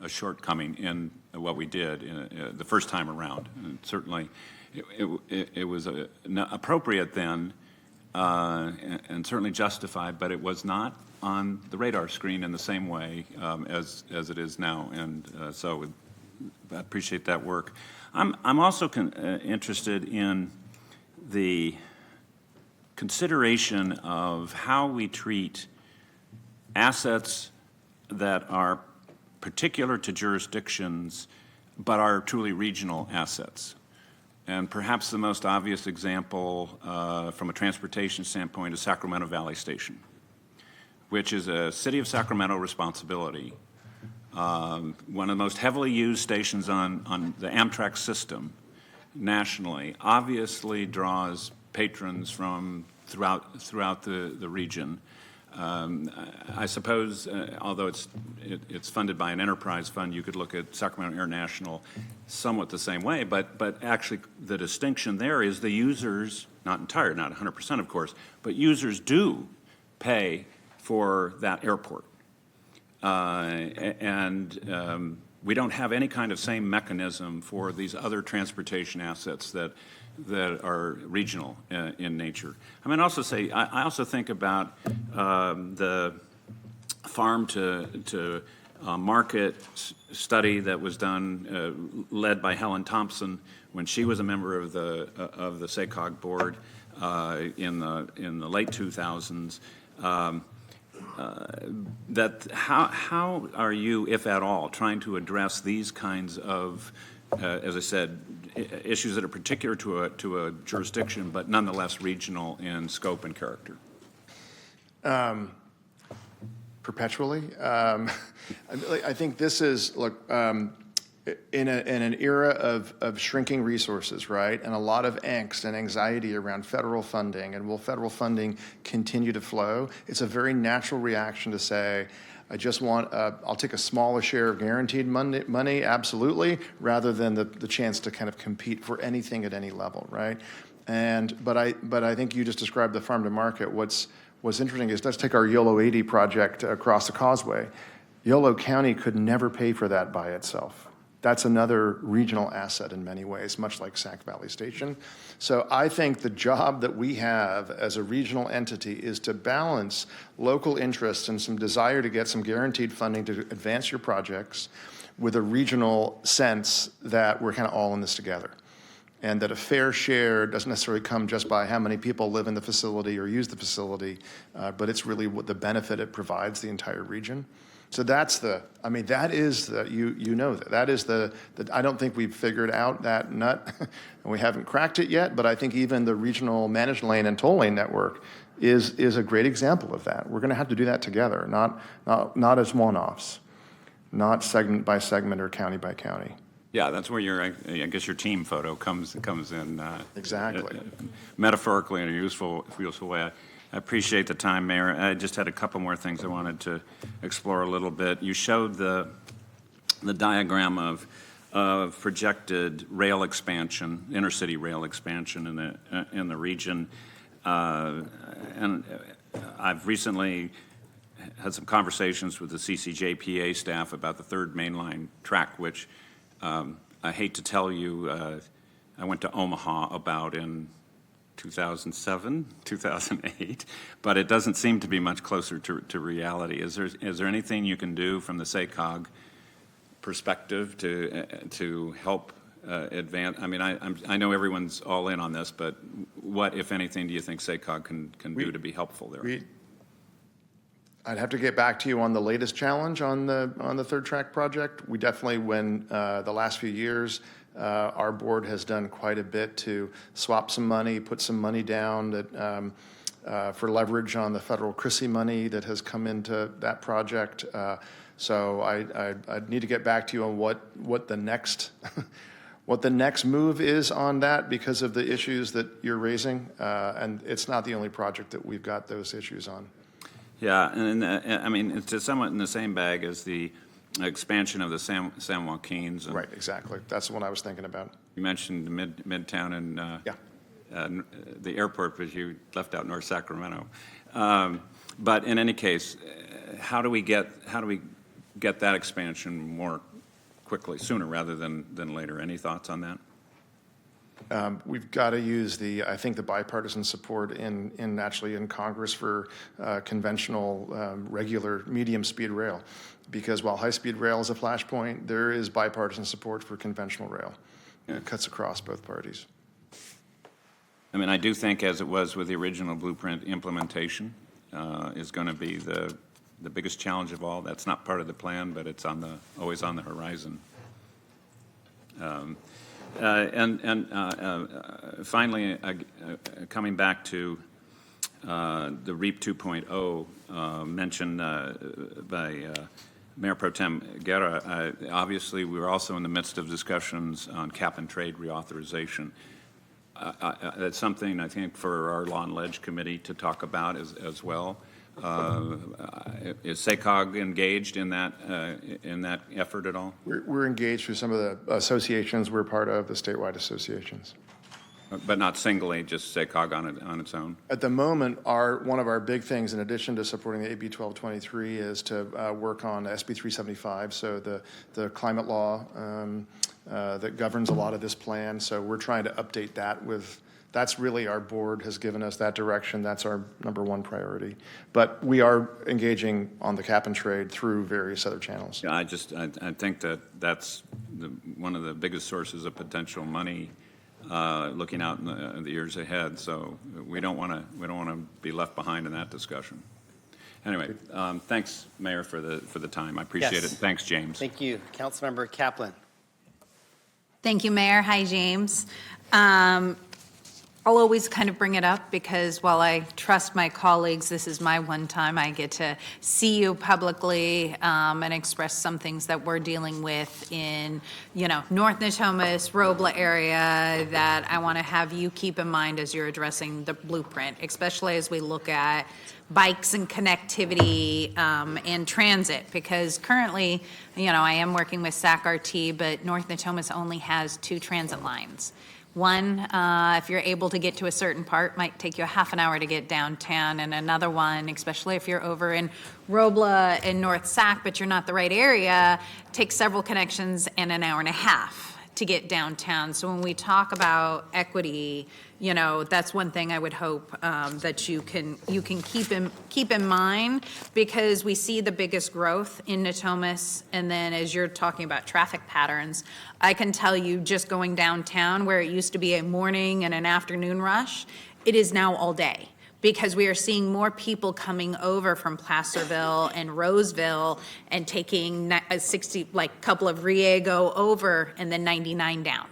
shortcoming in what we did the first time around. And certainly, it was appropriate then, and certainly justified, but it was not on the radar screen in the same way as it is now, and so. I appreciate that work. I'm also interested in the consideration of how we treat assets that are particular to jurisdictions but are truly regional assets. And perhaps the most obvious example from a transportation standpoint is Sacramento Valley Station, which is a city of Sacramento responsibility. One of the most heavily used stations on the Amtrak system nationally, obviously draws patrons from throughout the region. I suppose, although it's funded by an enterprise fund, you could look at Sacramento International somewhat the same way, but actually the distinction there is the users, not 100% of course, but users do pay for that airport. We don't have any kind of same mechanism for these other transportation assets that are regional in nature. I mean, I also think about the farm to market study that was done, led by Helen Thompson when she was a member of the SACOG board in the late 2000s. How are you, if at all, trying to address these kinds of, as I said, issues that are particular to a jurisdiction, but nonetheless regional in scope and character? Perpetually. I think this is, look, in an era of shrinking resources, right, and a lot of angst and anxiety around federal funding, and will federal funding continue to flow, it's a very natural reaction to say, I just want, I'll take a smaller share of guaranteed money, absolutely, rather than the chance to kind of compete for anything at any level, right? But I think you just described the farm to market. What's interesting is, let's take our YOLO 80 project across the causeway. YOLO County could never pay for that by itself. That's another regional asset in many ways, much like Sac Valley Station. So I think the job that we have as a regional entity is to balance local interests and some desire to get some guaranteed funding to advance your projects with a regional sense that we're kind of all in this together. And that a fair share doesn't necessarily come just by how many people live in the facility or use the facility, but it's really what the benefit it provides the entire region. So that is the I don't think we've figured out that nut, and we haven't cracked it yet, but I think even the regional managed lane and toll lane network is a great example of that. We're going to have to do that together, not as one-offs, not segment by segment or county by county. Yeah, that's where I guess your team photo comes in. Exactly. Metaphorically in a useful way. I appreciate the time, Mayor. I just had a couple more things I wanted to explore a little bit. You showed the diagram of projected rail expansion, intercity rail expansion in the region, and I've recently had some conversations with the CCJPA staff about the third mainline track, which I hate to tell you, I went to Omaha about in 2007, 2008, but it doesn't seem to be much closer to reality. Is there anything you can do from the SACOG perspective to help advance? I mean, I know everyone's all in on this, but what, if anything, do you think SACOG can do to be helpful there? I'd have to get back to you on the latest challenge on the third track project. We definitely, when the last few years, our board has done quite a bit to swap some money, put some money down that for leverage on the federal CRISI money that has come into that project. So I'd need to get back to you on what the next what the next move is on that because of the issues that you're raising. And it's not the only project that we've got those issues on. Yeah, and I mean, it's somewhat in the same bag as the expansion of the San Joaquins. And Right, exactly. That's the one I was thinking about. you mentioned Midtown and the airport, but you left out North Sacramento. But in any case, how do we get that expansion more quickly, sooner rather than later? Any thoughts on that? We've got to use I think the bipartisan support in Congress for conventional, regular, medium-speed rail. Because while high-speed rail is a flashpoint, there is bipartisan support for conventional rail. It cuts across both parties. I mean, I do think, as it was with the original blueprint, implementation is going to be the biggest challenge of all. That's not part of the plan, but it's always on the horizon. Finally, coming back to the REAP 2.0 mentioned by Mayor Pro Tem Guerra, obviously we're also in the midst of discussions on cap and trade reauthorization. That's something I think for our Law and Ledge Committee to talk about as well. Is SACOG engaged in that effort at all? We're engaged through some of the associations we're part of, the statewide associations. But not singly, just SACOG on its own? At the moment, one of our big things, in addition to supporting the AB 1223, is to work on SB 375, so the climate law that governs a lot of this plan. So we're trying to update that that's really our board has given us that direction. That's our number one priority. But we are engaging on the cap and trade through various other channels. Yeah, I think that's one of the biggest sources of potential money looking out in the years ahead. So we don't want to be left behind in that discussion. Anyway, thanks, Mayor, for the time. I appreciate it. Thanks, James. Thank you. Councilmember Kaplan. Thank you, Mayor. Hi, James. I'll always kind of bring it up because while I trust my colleagues, this is my one time I get to see you publicly and express some things that we're dealing with in, North Natomas, Robla area that I want to have you keep in mind as you're addressing the blueprint, especially as we look at bikes and connectivity and transit, because currently, I am working with SAC-RT, but North Natomas only has 2 transit lines. One, if you're able to get to a certain part, might take you a half an hour to get downtown, and another one, especially if you're over in Robla and North Sac, but you're not the right area, takes several connections and an hour and a half to get downtown. So when we talk about equity, that's one thing I would hope that you can keep in mind, because we see the biggest growth in Natomas. And then as you're talking about traffic patterns, I can tell you just going downtown where it used to be a morning and an afternoon rush, it is now all day, because we are seeing more people coming over from Placerville and Roseville and taking a 60, couple of Riego over and then 99 down.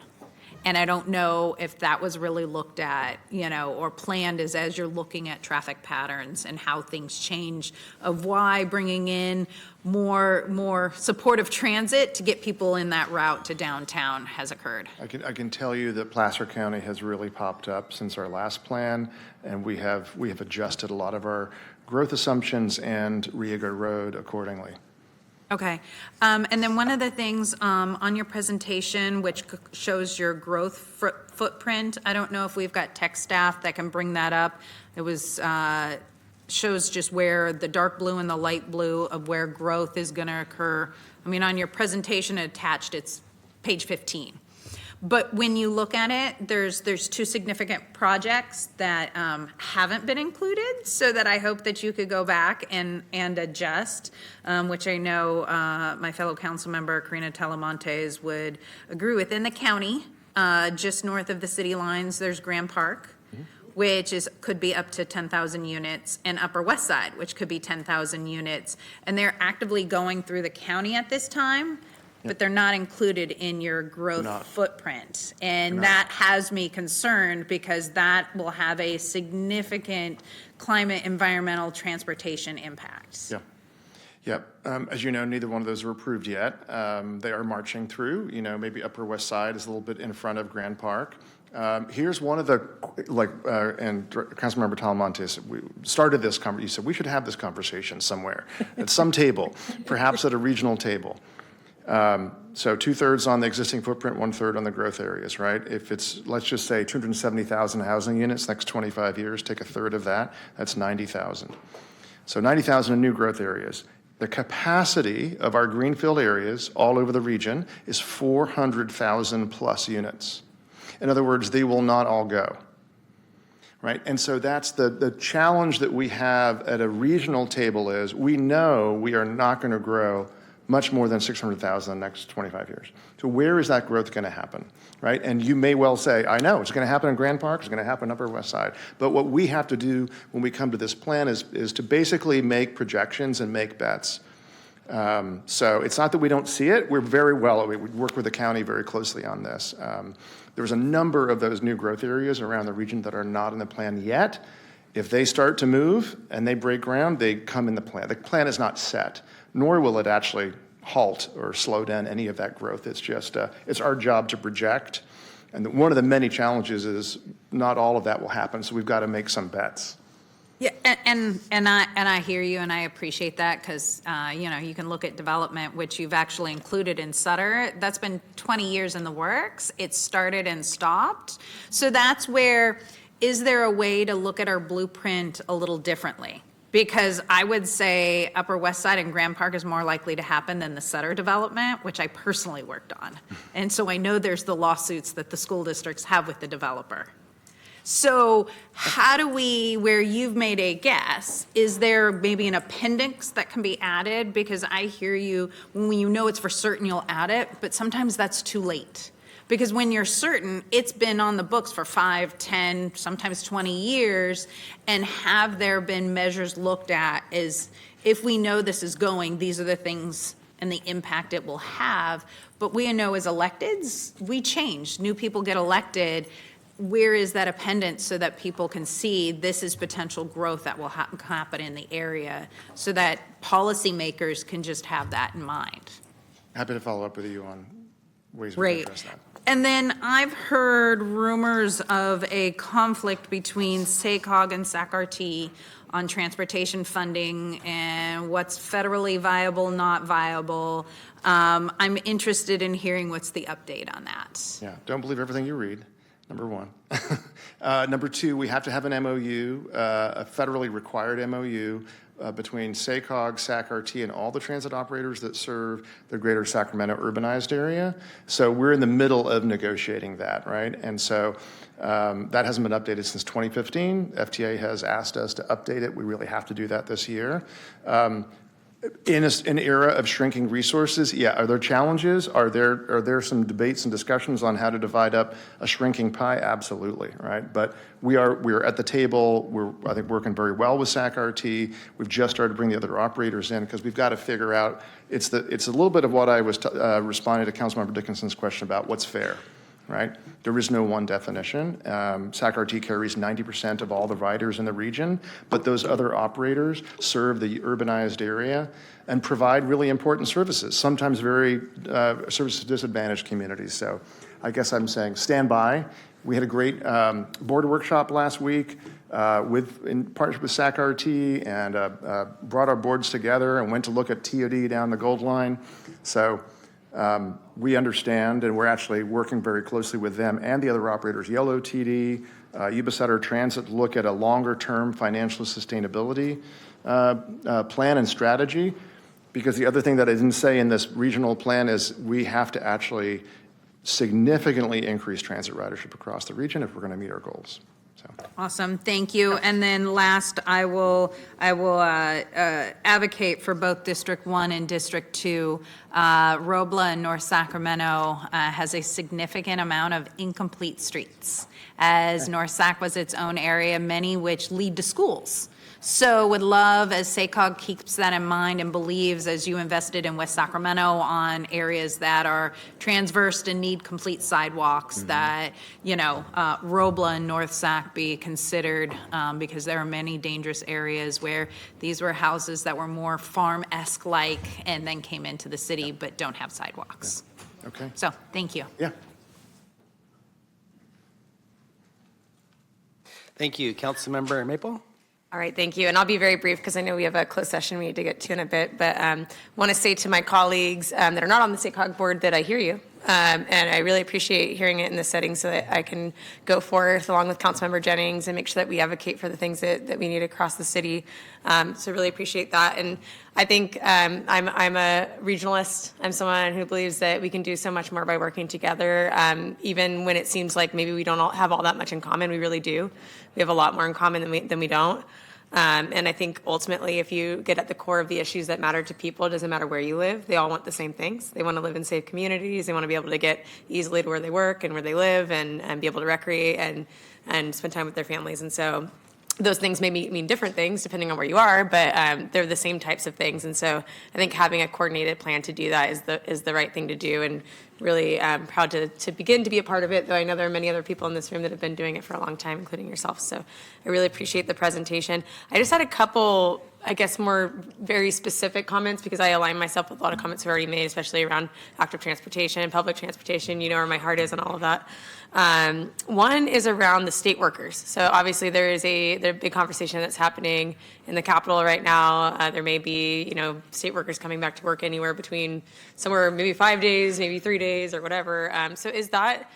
And I don't know if that was really looked at, or planned as you're looking at traffic patterns and how things change, of why bringing in more supportive transit to get people in that route to downtown has occurred. I can tell you that Placer County has really popped up since our last plan, and we have adjusted a lot of our growth assumptions and Riego Road accordingly. Okay. And then one of the things on your presentation, which shows your growth footprint, I don't know if we've got tech staff that can bring that up. It was shows just where the dark blue and the light blue of where growth is going to occur. I mean, on your presentation attached, it's page 15. But when you look at it, there's two significant projects that haven't been included, so that I hope that you could go back and adjust, which I know my fellow council member Karina Talamontes would agree with. In the county, just north of the city lines, there's Grand Park, which could be up to 10,000 units, and Upper West Side, which could be 10,000 units. And they're actively going through the county at this time, but they're not included in your growth footprint. And that has me concerned, because that will have a significant climate, environmental, transportation impact. Yeah. Yeah. As you know, neither one of those are approved yet. They are marching through. Maybe Upper West Side is a little bit in front of Grand Park. Here's one of the, and Councilmember Talamontes, we started this conversation. You said we should have this conversation somewhere, at some table, perhaps at a regional table. So 2/3 on the existing footprint, 1/3 on the growth areas, right? If it's, let's just say 270,000 housing units next 25 years, take 1/3 of that, that's 90,000. So 90,000 in new growth areas. The capacity of our greenfield areas all over the region is 400,000 plus units. In other words, they will not all go, right? And so that's the challenge that we have at a regional table is we know we are not going to grow much more than 600,000 in the next 25 years. So where is that growth going to happen, right? And you may well say, I know, it's going to happen in Grand Park, it's going to happen in Upper West Side. But what we have to do when we come to this plan is to basically make projections and make bets. So it's not that we don't see it. We work with the county very closely on this. There's a number of those new growth areas around the region that are not in the plan yet. If they start to move and they break ground, they come in the plan. The plan is not set, nor will it actually halt or slow down any of that growth. It's just, it's our job to project. And one of the many challenges is not all of that will happen, so we've got to make some bets. Yeah, and I hear you, and I appreciate that, because you can look at development, which you've actually included in Sutter. That's been 20 years in the works. It started and stopped. So that's where, is there a way to look at our blueprint a little differently? Because I would say Upper West Side and Grand Park is more likely to happen than the Sutter development, which I personally worked on. And so I know there's the lawsuits that the school districts have with the developer. So how do we, where you've made a guess, is there maybe an appendix that can be added? Because I hear you, when you know it's for certain, you'll add it, but sometimes that's too late. Because when you're certain, it's been on the books for 5, 10, sometimes 20 years, and have there been measures looked at as, if we know this is going, these are the things and the impact it will have. But we know as electeds, we change. New people get elected. Where is that appendix so that people can see this is potential growth that will happen in the area, so that policymakers can just have that in mind? Happy to follow up with you on ways we can address that. And then I've heard rumors of a conflict between SACOG and SACRT on transportation funding and what's federally viable, not viable. I'm interested in hearing what's the update on that. Yeah, don't believe everything you read. Number one. Number two, we have to have an MOU, a federally required MOU between SACOG, SACRT, and all the transit operators that serve the greater Sacramento urbanized area. So we're in the middle of negotiating that, right? And so that hasn't been updated since 2015. FTA has asked us to update it. We really have to do that this year. In an era of shrinking resources, yeah, are there challenges? Are there some debates and discussions on how to divide up a shrinking pie? Absolutely, right? But we're at the table. We're, I think, working very well with SACRT. We've just started to bring the other operators in, because we've got to figure out. It's a little bit of what I was responding to Councilmember Dickinson's question about what's fair. Right? There is no one definition. SACRT carries 90% of all the riders in the region, but those other operators serve the urbanized area and provide really important services, sometimes very services to disadvantaged communities. So I guess I'm saying stand by. We had a great board workshop last week in partnership with SACRT, and brought our boards together and went to look at TOD down the Gold Line. So we understand, and we're actually working very closely with them and the other operators, Yellow TD, Yuba Sutter Transit, to look at a longer-term financial sustainability plan and strategy. Because the other thing that I didn't say in this regional plan is we have to actually significantly increase transit ridership across the region if we're going to meet our goals. So. Awesome, thank you. And then last, I will advocate for both District 1 and District 2. Robla in North Sacramento has a significant amount of incomplete streets, as North Sac was its own area, many which lead to schools. So would love, as SACOG keeps that in mind and believes, as you invested in West Sacramento on areas that are transversed and need complete sidewalks, that, Robla and North Sac be considered, because there are many dangerous areas where these were houses that were more farm-esque like and then came into the city but don't have sidewalks. Okay. So, thank you. Yeah. Thank you. Councilmember Maple? All right, thank you. And I'll be very brief because I know we have a closed session we need to get to in a bit. But want to say to my colleagues that are not on the SACOG board that I hear you. And I really appreciate hearing it in this setting so that I can go forth along with Councilmember Jennings and make sure that we advocate for the things that we need across the city. So really appreciate that. And I think I'm a regionalist. I'm someone who believes that we can do so much more by working together. Even when it seems like maybe we don't all have all that much in common, we really do. We have a lot more in common than we don't. And I think ultimately, if you get at the core of the issues that matter to people, it doesn't matter where you live. They all want the same things. They want to live in safe communities. They want to be able to get easily to where they work and where they live and be able to recreate and spend time with their families. And so those things may mean different things depending on where you are, but they're the same types of things. And so I think having a coordinated plan to do that is the right thing to do. And really proud to begin to be a part of it, though I know there are many other people in this room that have been doing it for a long time, including yourself. So I really appreciate the presentation. I just had a couple, I guess, more very specific comments because I align myself with a lot of comments we've already made, especially around active transportation, public transportation. You know where my heart is on all of that. One is around the state workers. So obviously there's a big conversation that's happening in the Capitol right now. There may be, state workers coming back to work anywhere between somewhere maybe 5 days, maybe 3 days or whatever. So is that,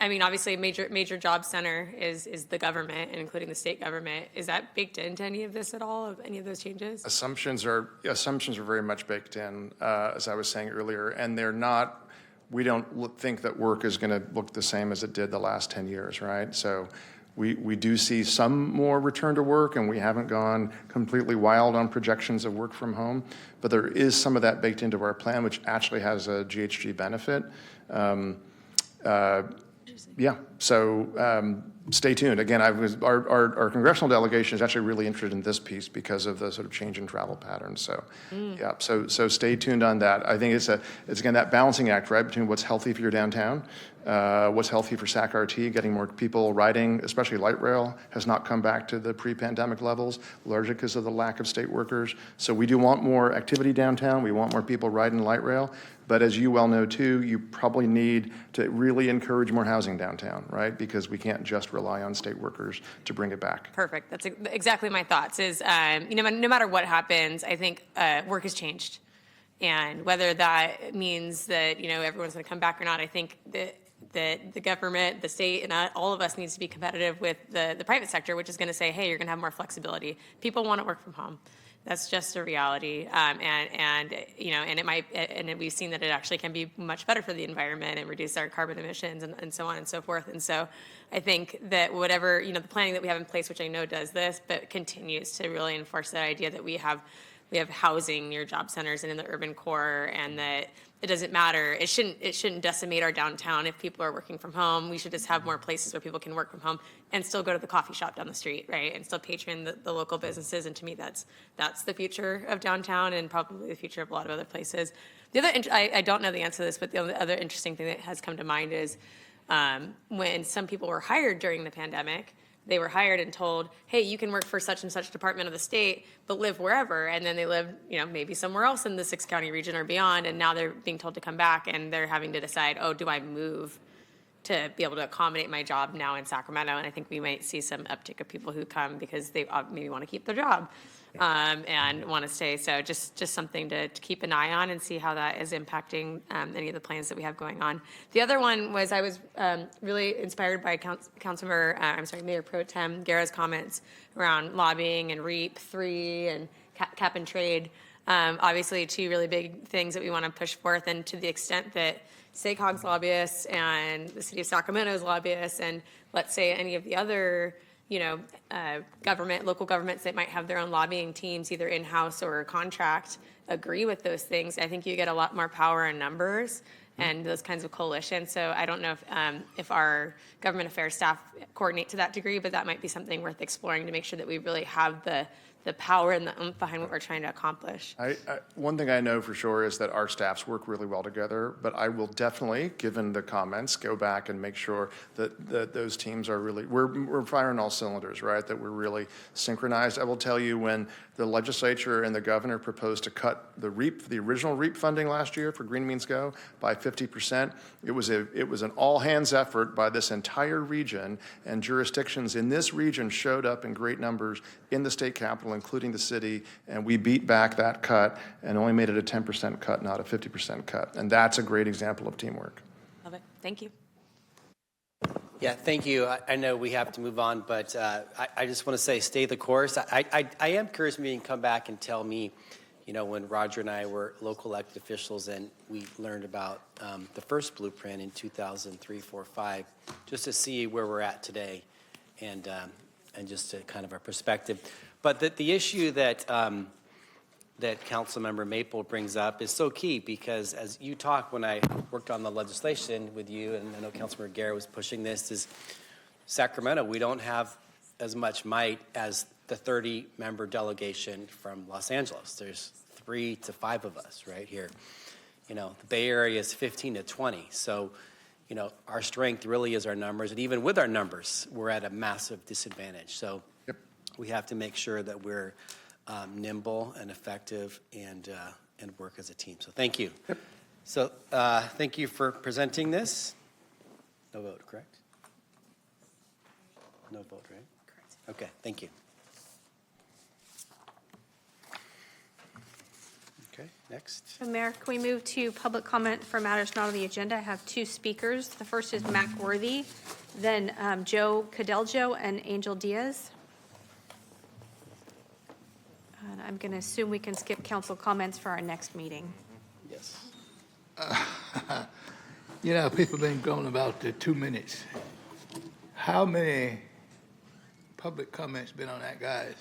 obviously a major job center is the government, and including the state government. Is that baked into any of this at all, of any of those changes? Assumptions are very much baked in, as I was saying earlier, and they're not. We don't think that work is going to look the same as it did the last 10 years, right? So we do see some more return to work, and we haven't gone completely wild on projections of work from home, but there is some of that baked into our plan, which actually has a GHG benefit. So stay tuned. Again, our congressional delegation is actually really interested in this piece because of the sort of change in travel patterns. So, so stay tuned on that. I think it's again that balancing act, right, between what's healthy for your downtown, what's healthy for SAC-RT, getting more people riding, especially light rail, has not come back to the pre-pandemic levels, largely because of the lack of state workers. So we do want more activity downtown. We want more people riding light rail. But as you well know, too, you probably need to really encourage more housing downtown, right? Because we can't just rely on state workers to bring it back. Perfect. That's exactly my thoughts is, no matter what happens, I think work has changed. And whether that means that, everyone's going to come back or not, I think that the government, the state, and all of us needs to be competitive with the private sector, which is going to say, hey, you're going to have more flexibility. People want to work from home. That's just a reality, and it might, and we've seen that it actually can be much better for the environment and reduce our carbon emissions and so on and so forth. And so, I think that whatever the planning that we have in place, which I know does this, but continues to really enforce that idea that we have housing near job centers and in the urban core, and that it doesn't matter. It shouldn't decimate our downtown if people are working from home. We should just have more places where people can work from home and still go to the coffee shop down the street, right? And still patron the local businesses. And to me, that's the future of downtown and probably the future of a lot of other places. The other, I don't know the answer to this, but the other interesting thing that has come to mind is when some people were hired during the pandemic. They were hired and told, hey, you can work for such and such department of the state, but live wherever. And then they lived, maybe somewhere else in the 6-county region or beyond. And now they're being told to come back and they're having to decide, oh, do I move to be able to accommodate my job now in Sacramento? And I think we might see some uptick of people who come because they maybe want to keep their job and want to stay. So just something to keep an eye on and see how that is impacting any of the plans that we have going on. The other one was I was really inspired by Mayor Pro Tem Guerra's comments around lobbying and REAP 3 and cap and trade. Obviously, two really big things that we want to push forth, and to the extent that SACOG's lobbyists and the city of Sacramento's lobbyists, and let's say any of the other, local governments that might have their own lobbying teams, either in-house or contract, agree with those things, I think you get a lot more power in numbers and those kinds of coalitions. So I don't know if our government affairs staff coordinate to that degree, but that might be something worth exploring to make sure that we really have the power and the oomph behind what we're trying to accomplish. One thing I know for sure is that our staffs work really well together, but I will definitely, given the comments, go back and make sure that those teams are really, we're firing all cylinders, right? That we're really synchronized. I will tell you, when the legislature and the governor proposed to cut the original REAP funding last year for Green Means Go by 50%, it was an all-hands effort by this entire region, and jurisdictions in this region showed up in great numbers in the state capitol, including the city, and we beat back that cut and only made it a 10% cut, not a 50% cut. And that's a great example of teamwork. Love it. Thank you. Yeah, thank you. I know we have to move on, but I just want to say stay the course. I am curious maybe you can come back and tell me, when Roger and I were local elected officials and we learned about the first blueprint in 2003, 4, 5, just to see where we're at today and just to kind of our perspective. But the issue that Councilmember Maple brings up is so key, because as you talk, when I worked on the legislation with you, and I know Councilmember Guerra was pushing this, is Sacramento, we don't have as much might as the 30-member delegation from Los Angeles. There's 3 to 5 of us right here. The Bay Area is 15 to 20. So, our strength really is our numbers. And even with our numbers, we're at a massive disadvantage. So we have to make sure that we're nimble and effective and work as a team. So thank you. Yep. So thank you for presenting this. No vote, correct? No vote, right? Correct. Okay, thank you. Okay, next. So Mayor, can we move to public comment for matters not on the agenda? I have 2 speakers. The first is Mac Worthy, then Joe Cadeljo and Angel Diaz. And I'm going to assume we can skip council comments for our next meeting. Yes. People have been going about the 2 minutes. How many public comments been on that guy's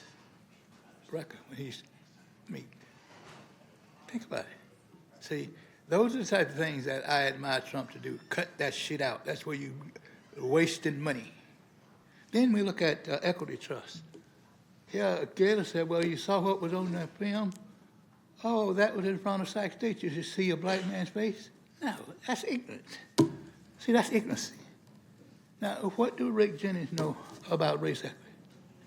record when he's meet? Think about it. See, those are the type of things that I admire Trump to do. Cut that shit out. That's where you wasting money. Then we look at equity trust. Yeah, Gator said, well, you saw what was on that film? Oh, that was in front of Sac State. You just see a black man's face? No, that's ignorance. See, that's ignorance. Now, what do Rick Jennings know about race equity?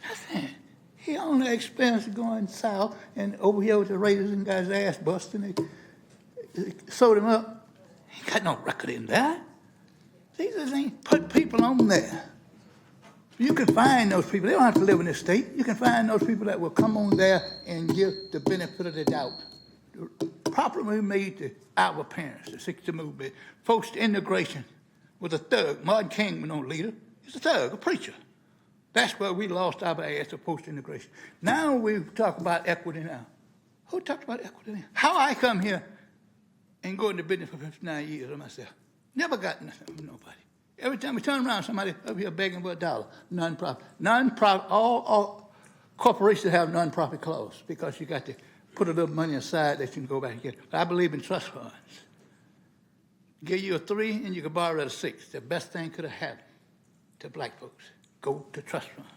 Nothing. He on the expense of going south and over here with the Raiders and got his ass busted and they sewed him up. He got no record in that. These are things, put people on there. You can find those people. They don't have to live in this state. You can find those people that will come on there and give the benefit of the doubt. Properly made to our parents, the 60 movement. Forced integration with a thug. Martin King was no leader. He's a thug, a preacher. That's where we lost our ass to post-integration. Now we talk about equity now. Who talked about equity now? How I come here and go into business for 59 years of myself. Never got nothing from nobody. Every time we turn around, somebody up here begging for $1. Non-profit. Non-profit. All corporations have non-profit clause because you got to put a little money aside that you can go back and get. But I believe in trust funds. Give you a 3 and you can borrow at a 6. The best thing could have happened to black folks. Go to trust fund.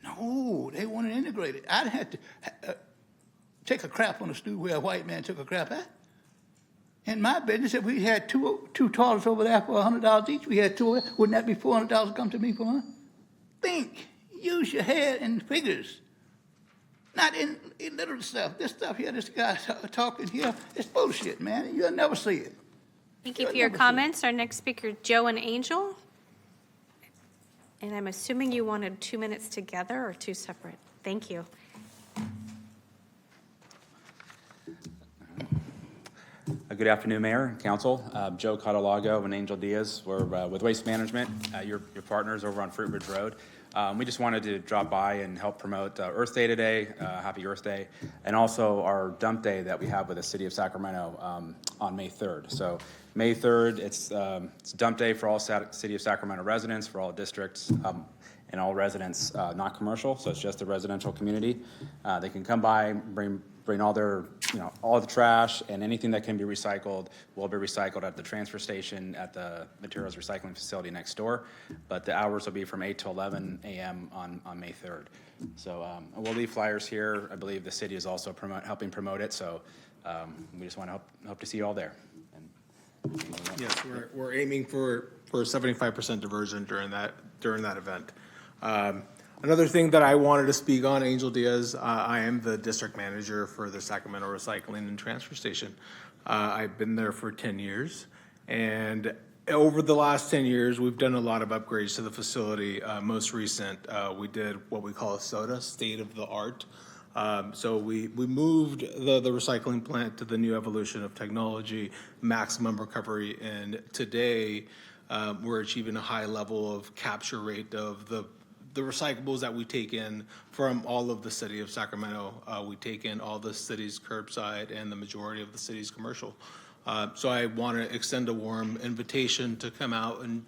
No, they want to integrate it. I'd have to take a crap on a stool where a white man took a crap at. In my business, if we had two toilets over there for $100 each, we had 2 over there, wouldn't that be $400 come to me for one? Think. Use your head and figures. Not in illiterate stuff. This stuff here, this guy talking here, it's bullshit, man. You'll never see it. Thank you for your comments. Our next speaker, Joe and Angel. And I'm assuming you wanted 2 minutes together or 2 separate. Thank you. Good afternoon, Mayor, Council. Joe Catalago and Angel Diaz. We're with Waste Management, your partners over on Fruit Ridge Road. We just wanted to drop by and help promote Earth Day today, Happy Earth Day, and also our dump day that we have with the City of Sacramento on May 3rd. So May 3rd, it's dump day for all City of Sacramento residents, for all districts, and all residents, not commercial, so it's just a residential community. They can come by, bring all their, all the trash, and anything that can be recycled will be recycled at the transfer station at the materials recycling facility next door. But the hours will be from 8 to 11 a.m. on May 3rd. So we'll leave flyers here. I believe the city is also helping promote it, so we just want to hope to see you all there. Yes, we're aiming for 75% diversion during that event. Another thing that I wanted to speak on, Angel Diaz, I am the district manager for the Sacramento Recycling and Transfer Station. I've been there for 10 years, and over the last 10 years, we've done a lot of upgrades to the facility. Most recent, we did what we call a SOTA, state of the art. So we moved the recycling plant to the new evolution of technology, maximum recovery, and today we're achieving a high level of capture rate of the recyclables that we take in from all of the city of Sacramento. We take in all the city's curbside and the majority of the city's commercial. So I want to extend a warm invitation to come out and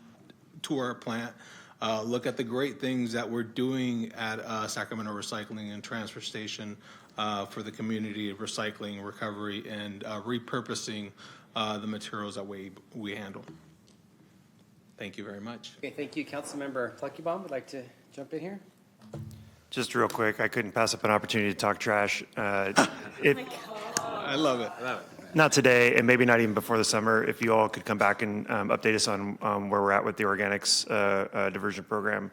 tour our plant, look at the great things that we're doing at Sacramento Recycling and Transfer Station for the community, recycling, recovery, and repurposing the materials that we handle. Thank you very much. Okay, thank you. Councilmember Pluckybaum would like to jump in here. Just real quick, I couldn't pass up an opportunity to talk trash. I love it. Not today, and maybe not even before the summer. If you all could come back and update us on where we're at with the organics diversion program,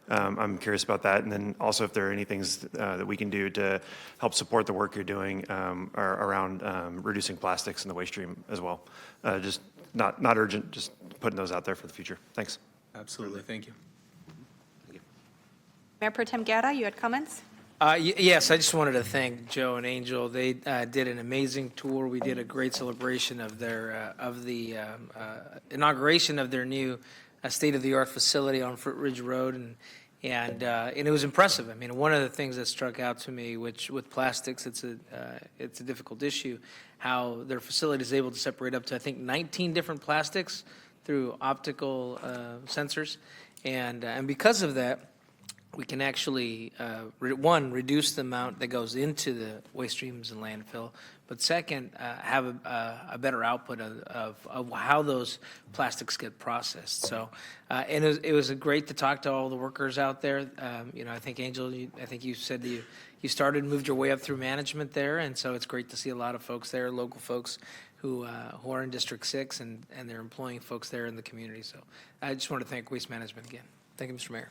I'm curious about that. And then also if there are any things that we can do to help support the work you're doing around reducing plastics in the waste stream as well. Just not urgent, just putting those out there for the future. Thanks. Absolutely. Thank you. Mayor Pro Tem Guerra, you had comments? Yes, I just wanted to thank Joe and Angel. They did an amazing tour. We did a great celebration of the inauguration of their new state-of-the-art facility on Fruit Ridge Road, and it was impressive. I mean, one of the things that struck out to me, which with plastics, it's a difficult issue, how their facility is able to separate up to, I think, 19 different plastics through optical sensors, and because of that, we can actually, one, reduce the amount that goes into the waste streams and landfill, but second, have a better output of how those plastics get processed. So, and it was great to talk to all the workers out there. I think, Angel, I think you said you started and moved your way up through management there, and so it's great to see a lot of folks there, local folks who are in District 6, and they're employing folks there in the community. So I just want to thank Waste Management again. Thank you, Mr. Mayor.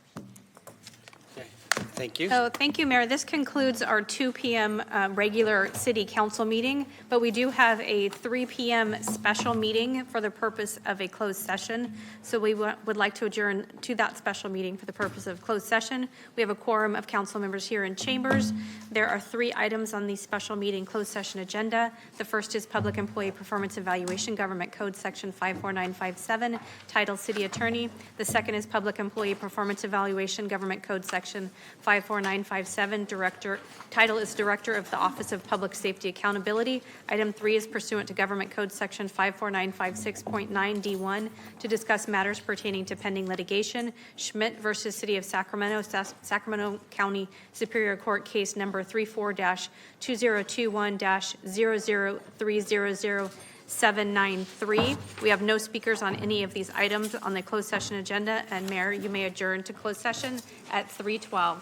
Thank you. So thank you, Mayor. This concludes our 2 p.m. Regular city council meeting, but we do have a 3 p.m. special meeting for the purpose of a closed session. So we would like to adjourn to that special meeting for the purpose of closed session. We have a quorum of council members here in chambers. There are 3 items on the special meeting closed session agenda. The first is Public Employee Performance Evaluation, Government Code Section 54957, title City Attorney. The second is Public Employee Performance Evaluation, Government Code Section 54957, title is Director of the Office of Public Safety Accountability. Item 3 is pursuant to Government Code Section 54956.9D1 to discuss matters pertaining to pending litigation. Schmidt versus City of Sacramento, Sacramento County Superior Court Case Number 34-2021-00300. We have no speakers on any of these items on the closed session agenda, and Mayor, you may adjourn to closed session at 3:12.